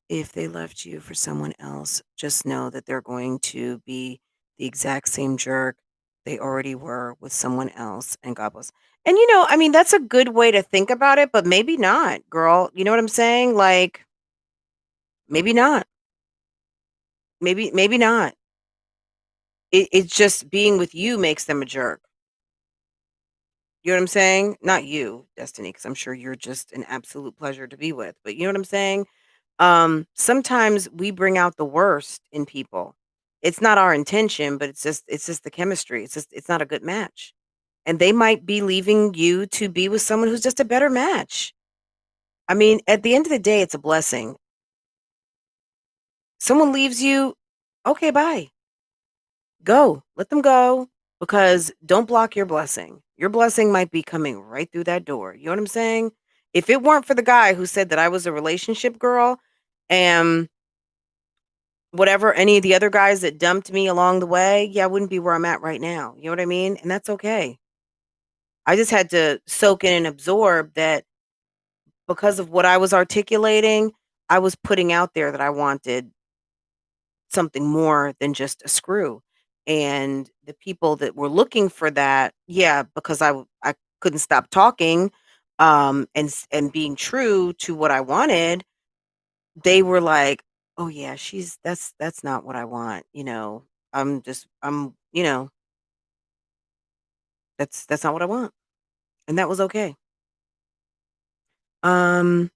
if they left you for someone else, just know that they're going to be the exact same jerk they already were with someone else. And God bless. And I mean, that's a good way to think about it, but maybe not, girl. You know what I'm saying? Like, maybe not. Maybe not. It's just being with you makes them a jerk. You know what I'm saying? Not you, Destiny, because I'm sure you're just an absolute pleasure to be with. But you know what I'm saying? Sometimes we bring out the worst in people. It's not our intention, but it's just the chemistry. It's not a good match. And they might be leaving you to be with someone who's just a better match. I mean, at the end of the day, it's a blessing. Someone leaves you, okay, bye. Go. Let them go because don't block your blessing. Your blessing might be coming right through that door. You know what I'm saying? If it weren't for the guy who said that I was a relationship girl and whatever, any of the other guys that dumped me along the way, yeah, I wouldn't be where I'm at right now. You know what I mean? And that's okay. I just had to soak in and absorb that because of what I was articulating, I was putting out there that I wanted something more than just a screw. And the people that were looking for that, yeah, because I couldn't stop talking, and being true to what I wanted, they were like, "Oh yeah, that's not what I want." That's not what I want, and that was okay. Um,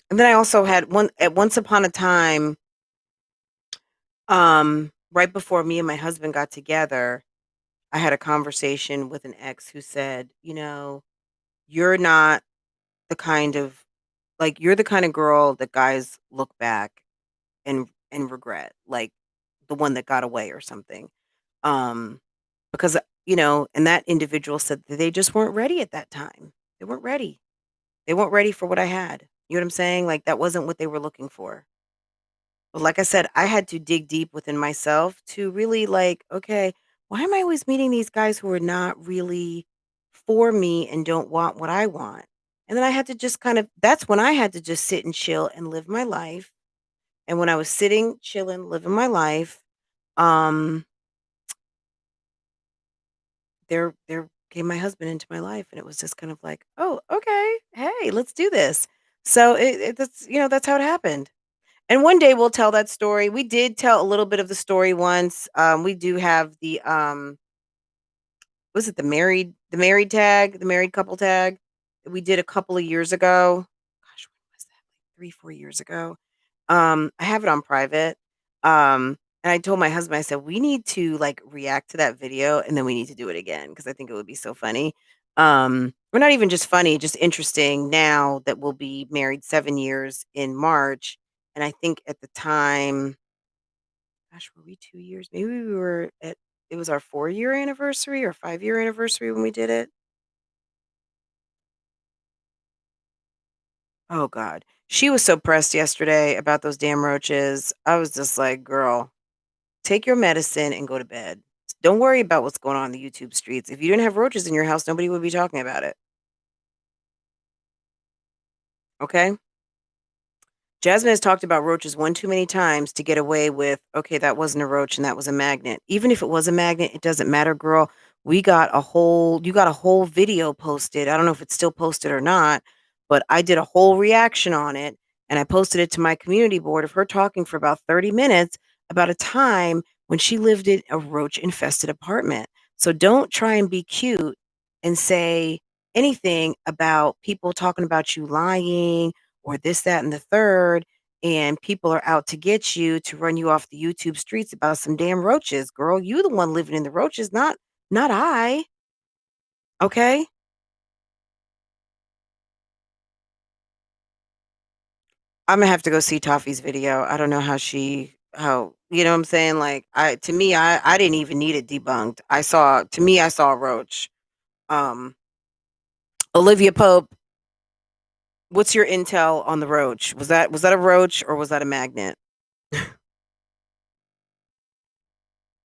and then I also had once upon a time, right before me and my husband got together, I had a conversation with an ex who said, you're not the kind of you're the kind of girl that guys look back and regret, like the one that got away or something." Um, because and that individual said that they just weren't ready at that time. They weren't ready. They weren't ready for what I had. You know what I'm saying? Like, that wasn't what they were looking for. But like I said, I had to dig deep within myself to really like, okay, why am I always meeting these guys who are not really for me and don't want what I want? And then I had to just kind of that's when I had to just sit and chill and live my life. And when I was sitting, chilling, living my life, um, there came my husband into my life and it was just kind of like, oh, okay, hey, let's do this. So that's that's how it happened. And one day we'll tell that story. We did tell a little bit of the story once. We do have the was it the married tag, the married couple tag that we did a couple of years ago. Gosh, when was that? Like 3, 4 years ago. I have it on private. And I told my husband, I said, we need to like react to that video and then we need to do it again because I think it would be so funny. Or not even just funny, just interesting now that we'll be married 7 years in March. And I think at the time, gosh, were we 2 years? Maybe we were at it was our 4-year anniversary or 5-year anniversary when we did it. Oh god. She was so pressed yesterday about those damn roaches. I was just like, "Girl, take your medicine and go to bed. Don't worry about what's going on in the YouTube streets. If you didn't have roaches in your house, nobody would be talking about it." Okay? Jasmine has talked about roaches one too many times to get away with, okay, that wasn't a roach and that was a magnet. Even if it was a magnet, it doesn't matter, girl. You got a whole video posted. I don't know if it's still posted or not, but I did a whole reaction on it and I posted it to my community board of her talking for about 30 minutes about a time when she lived in a roach infested apartment. So don't try and be cute and say anything about people talking about you lying or this, that, and the third, and people are out to get you to run you off the YouTube streets about some damn roaches. Girl, you the one living in the roaches, not I. Okay? Imma have to go see Toffee's video. I don't know how you know what I'm saying? Like, I didn't even need it debunked. I saw a roach. Um, Olivia Pope, what's your intel on the roach? Was that a roach or was that a magnet?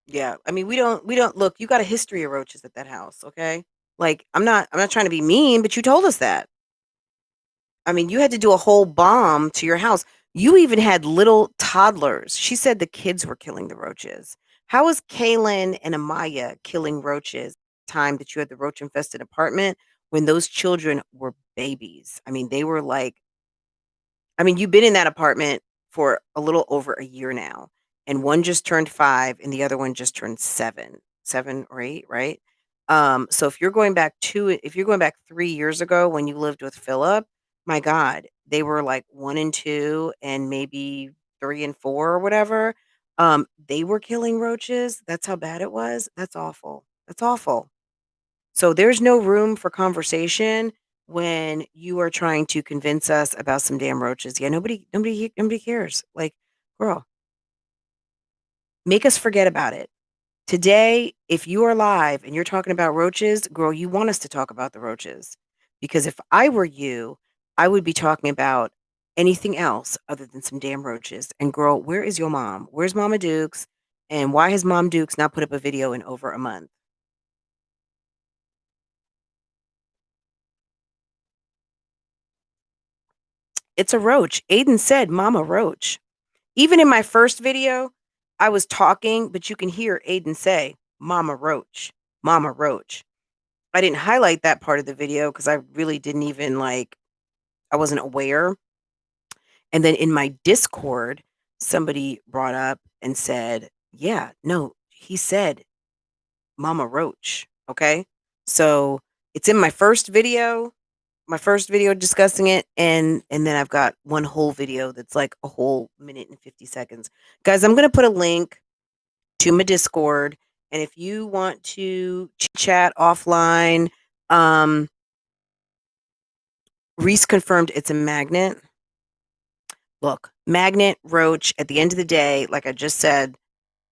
Yeah, I mean, we don't look, you got a history of roaches at that house, okay? Like, I'm not trying to be mean, but you told us that. I mean, you had to do a whole bomb to your house. You even had little toddlers. She said the kids were killing the roaches. How is Kaylin and Amaya killing roaches time that you had the roach infested apartment when those children were babies? I mean, they were like you've been in that apartment for a little over a year now, and one just turned 5 and the other one just turned 7, 7 or 8, right? So if you're going back 3 years ago when you lived with Philip, my god, they were like 1 and 2 and maybe 3 and 4 or whatever. They were killing roaches. That's how bad it was. That's awful. That's awful. So there's no room for conversation when you are trying to convince us about some damn roaches. Yeah, nobody cares. Like, girl, make us forget about it. Today, if you are live and you're talking about roaches, girl, you want us to talk about the roaches. Because if I were you, I would be talking about anything else other than some damn roaches. And girl, where is your mom? Where's Mama Dukes? And why has Mom Dukes not put up a video in over a month? It's a roach. Aiden said, Mama Roach. Even in my first video, I was talking, but you can hear Aiden say, Mama Roach, Mama Roach. I didn't highlight that part of the video because I really didn't even I wasn't aware. And then in my Discord, somebody brought up and said, yeah, no, he said Mama Roach. Okay. So it's in my first video discussing it, and then I've got one whole video that's like a whole minute and 50 seconds. Guys, I'm gonna put a link to my Discord, and if you want to chat offline, um, Reese confirmed it's a magnet. Look, magnet, roach, at the end of the day, like I just said,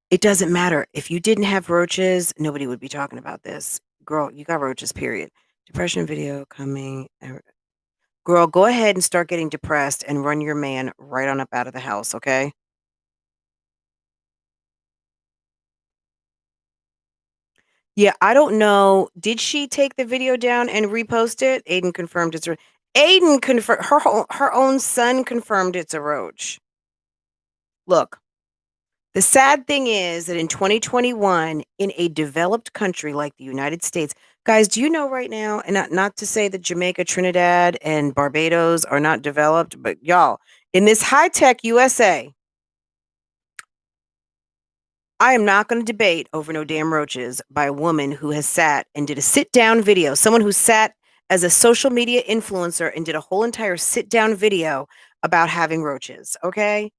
it doesn't matter. If you didn't have roaches, nobody would be talking about this. Girl, you got roaches, period. Depression video coming. Girl, go ahead and start getting depressed and run your man right on up out of the house, okay? Yeah, I don't know. Did she take the video down and repost it? Aiden confirmed it's a Aiden confirmed her own son confirmed it's a roach. Look, the sad thing is that in 2021, in a developed country like the United States, guys, do you know right now, and not to say that Jamaica, Trinidad, and Barbados are not developed, but y'all, in this high-tech USA, I am not going to debate over no damn roaches by a woman who has sat and did a sit-down video, someone who sat as a social media influencer and did a whole entire sit-down video about having roaches, okay?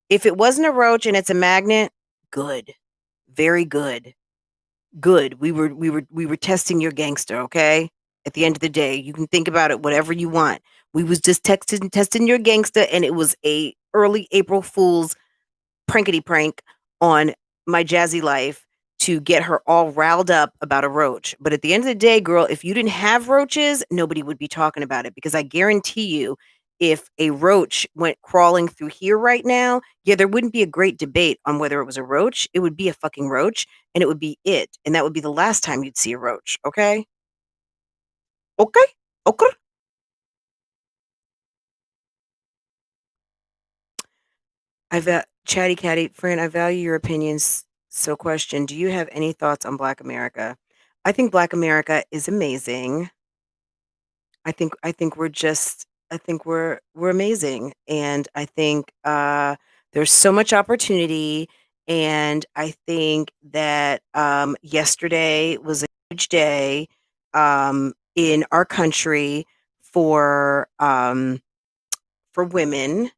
If it wasn't a roach and it's a magnet, good. Very good. Good. We were testing your gangster, okay? At the end of the day, you can think about it whatever you want. We was just testing your gangster, and it was a early April Fool's prankety prank on my jazzy life to get her all riled up about a roach. But at the end of the day, girl, if you didn't have roaches, nobody would be talking about it, because I guarantee you, if a roach went crawling through here right now, yeah, there wouldn't be a great debate on whether it was a roach. It would be a fucking roach, and it would be it. And that would be the last time you'd see a roach. Okay? Okay? Okay? Chatty Catty, friend, I value your opinions. So, question: do you have any thoughts on Black America? I think Black America is amazing. I think we're amazing, and I think there's so much opportunity, and I think that yesterday was a huge day in our country for women.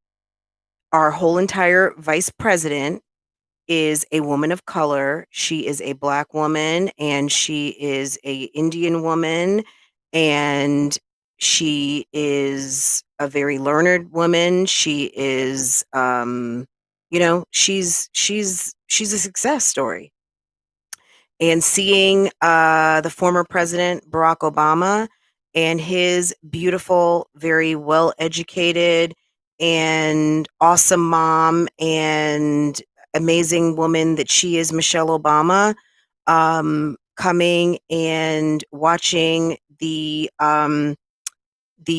Our whole entire vice president is a woman of color. She is a Black woman, and she is a Indian woman, and she is a very learned woman. She is, she's a success story. And seeing the former president Barack Obama and his beautiful, very well educated and awesome mom and amazing woman that she is, Michelle Obama, coming and watching the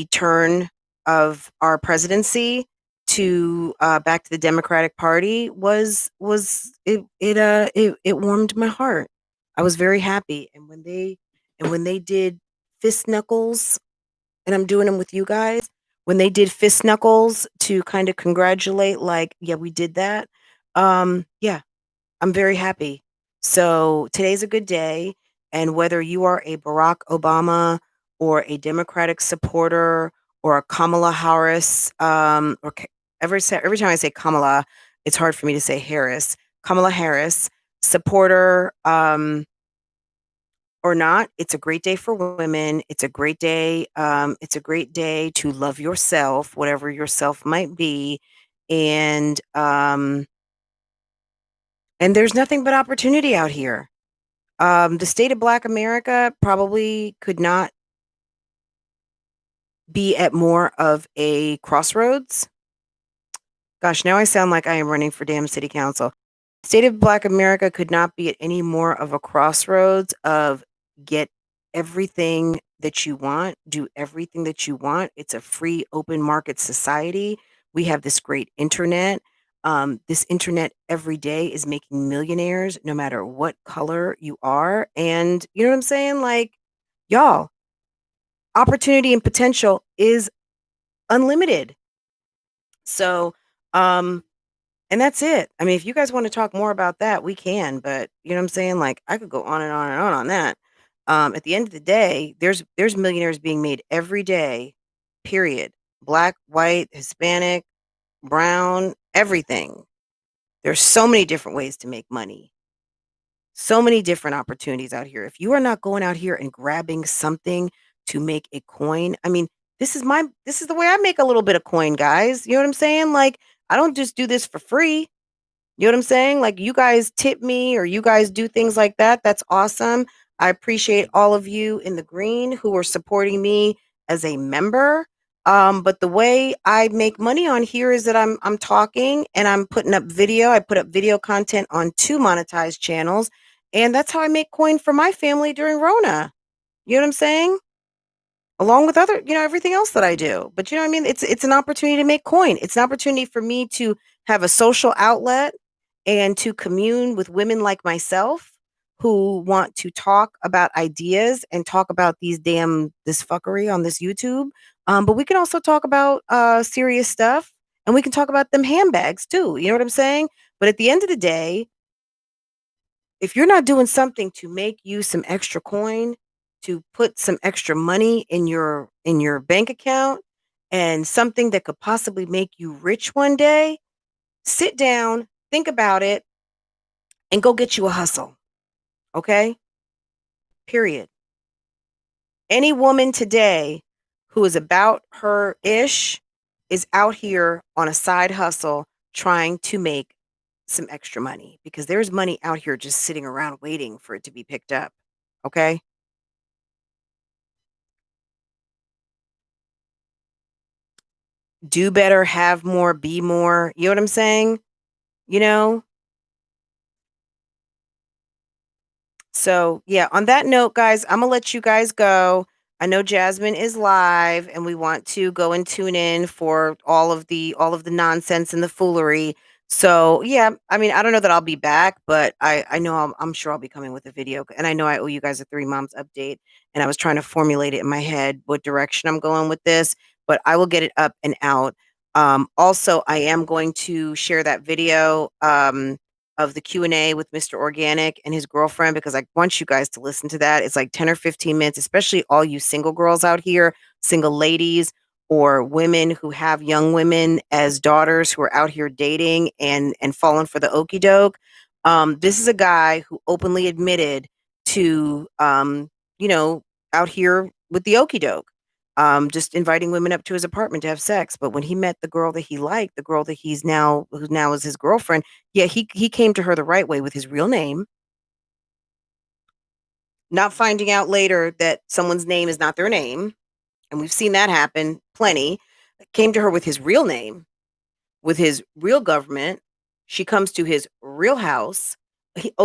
turn of our presidency to back to the Democratic Party was it warmed my heart. I was very happy, and when they did fist knuckles, and I'm doing them with you guys, when they did fist knuckles to kind of congratulate, like, yeah, we did that. Yeah, I'm very happy. So today's a good day, and whether you are a Barack Obama or a Democratic supporter or a Kamala Harris, every time I say Kamala, it's hard for me to say Harris. Kamala Harris supporter, or not, it's a great day for women. It's a great day. It's a great day to love yourself, whatever yourself might be, and there's nothing but opportunity out here. The state of Black America probably could not be at more of a crossroads. Gosh, now I sound like I am running for damn city council. State of Black America could not be at any more of a crossroads of get everything that you want, do everything that you want. It's a free open market society. We have this great internet. This internet every day is making millionaires no matter what color you are. And you know what I'm saying? Like, y'all, opportunity and potential is unlimited. So, and that's it. I mean, if you guys want to talk more about that, we can, but you know what I'm saying? Like, I could go on and on and on that. At the end of the day, there's millionaires being made every day, period. Black, white, Hispanic, brown, everything. There's so many different ways to make money. So many different opportunities out here. If you are not going out here and grabbing something to make a coin, I mean, this is the way I make a little bit of coin, guys. You know what I'm saying? Like, I don't just do this for free. You know what I'm saying? Like, you guys tip me or you guys do things like that. That's awesome. I appreciate all of you in the green who are supporting me as a member. But the way I make money on here is that I'm talking and I'm putting up video. I put up video content on 2 monetized channels, and that's how I make coin for my family during Rona. You know what I'm saying? Along with other, everything else that I do. But you know what I mean? It's an opportunity to make coin. It's an opportunity for me to have a social outlet and to commune with women like myself who want to talk about ideas and talk about this fuckery on this YouTube. But we can also talk about serious stuff, and we can talk about them handbags too. You know what I'm saying? But at the end of the day, if you're not doing something to make you some extra coin, to put some extra money in your bank account and something that could possibly make you rich one day, sit down, think about it, and go get you a hustle. Okay? Period. Any woman today who is about her ish is out here on a side hustle trying to make some extra money because there's money out here just sitting around waiting for it to be picked up. Okay? Do better, have more, be more. You know what I'm saying? You know? So, yeah, on that note, guys, I'm gonna let you guys go. I know Jasmine is live and we want to go and tune in for all of the nonsense and the foolery. So, yeah, I mean, I don't know that I'll be back, but I know I'm sure I'll be coming with a video. And I know I owe you guys a Three Moms update. And I was trying to formulate it in my head what direction I'm going with this, but I will get it up and out. Also, I am going to share that video. Of the Q&A with Mr. Organic and his girlfriend because I want you guys to listen to that. It's like 10 or 15 minutes, especially all you single girls out here, single ladies or women who have young women as daughters who are out here dating and falling for the okey doke. This is a guy who openly admitted to you know, out here with the okey doke. Just inviting women up to his apartment to have sex. But when he met the girl that he liked, the girl that who now is his girlfriend, yeah, he came to her the right way with his real name, not finding out later that someone's name is not their name, and we've seen that happen plenty. Came to her with his real name, with his real government. She comes to his real house.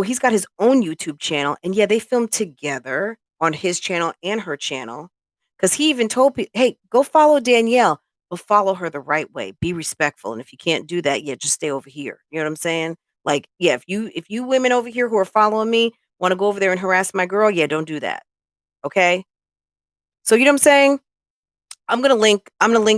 He's got his own YouTube channel, and yeah, they filmed together on his channel and her channel. Because he even told people, "Hey, go follow Danielle, but follow her the right way. Be respectful, and if you can't do that, yeah, just stay over here." You know what I'm saying? Like, yeah, if you women over here who are following me want to go over there and harass my girl, yeah, don't do that. Okay? So you know what I'm saying? I'm gonna link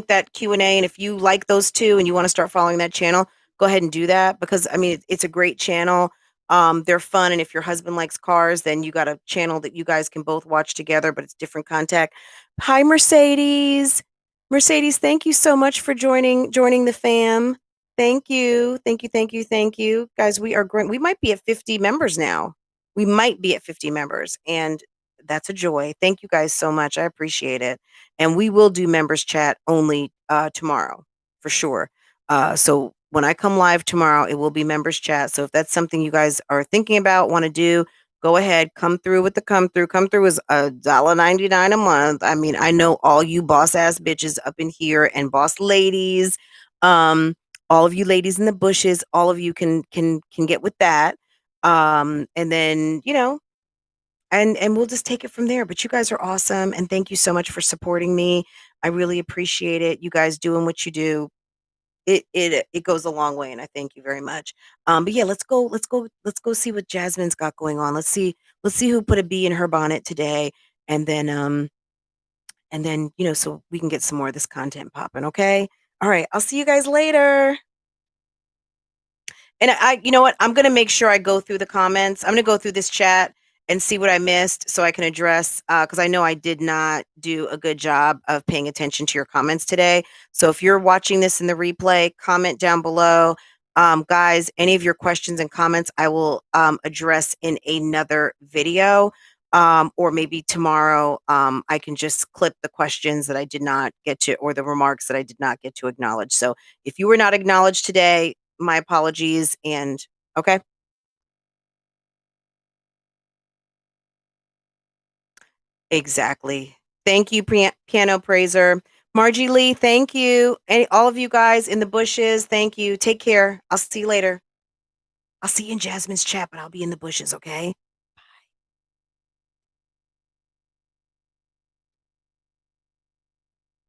that Q&A, and if you like those 2 and you wanna start following that channel, go ahead and do that because, I mean, it's a great channel. They're fun, and if your husband likes cars, then you got a channel that you guys can both watch together, but it's different contact. Hi, Mercedes. Mercedes, thank you so much for joining the fam. Thank you. Thank you, thank you, thank you. Guys, we are growing. We might be at 50 members now. We might be at 50 members, and that's a joy. Thank you guys so much. I appreciate it. And we will do members chat only tomorrow for sure. So when I come live tomorrow, it will be members chat. So if that's something you guys are thinking about, want to do, go ahead, come through with the come through. Come through is $1.99 a month. I mean, I know all you boss ass bitches up in here and boss ladies, um, all of you ladies in the bushes, all of you can get with that. And then and we'll just take it from there. But you guys are awesome, and thank you so much for supporting me. I really appreciate it. You guys doing what you do. It goes a long way, and I thank you very much. But yeah, let's go see what Jasmine's got going on. Let's see who put a bee in her bonnet today, and then so we can get some more of this content popping. Okay. All right. I'll see you guys later. And you know what? I'm gonna make sure I go through the comments. I'm gonna go through this chat and see what I missed so I can address, because I know I did not do a good job of paying attention to your comments today. So if you're watching this in the replay, comment down below. Guys, any of your questions and comments, I will address in another video. Or maybe tomorrow, I can just clip the questions that I did not get to or the remarks that I did not get to acknowledge. So if you were not acknowledged today, my apologies. And okay. Exactly. Thank you, piano praiser. Margie Lee, thank you. And all of you guys in the bushes, thank you. Take care. I'll see you later. I'll see you in Jasmine's chat, but I'll be in the bushes, okay?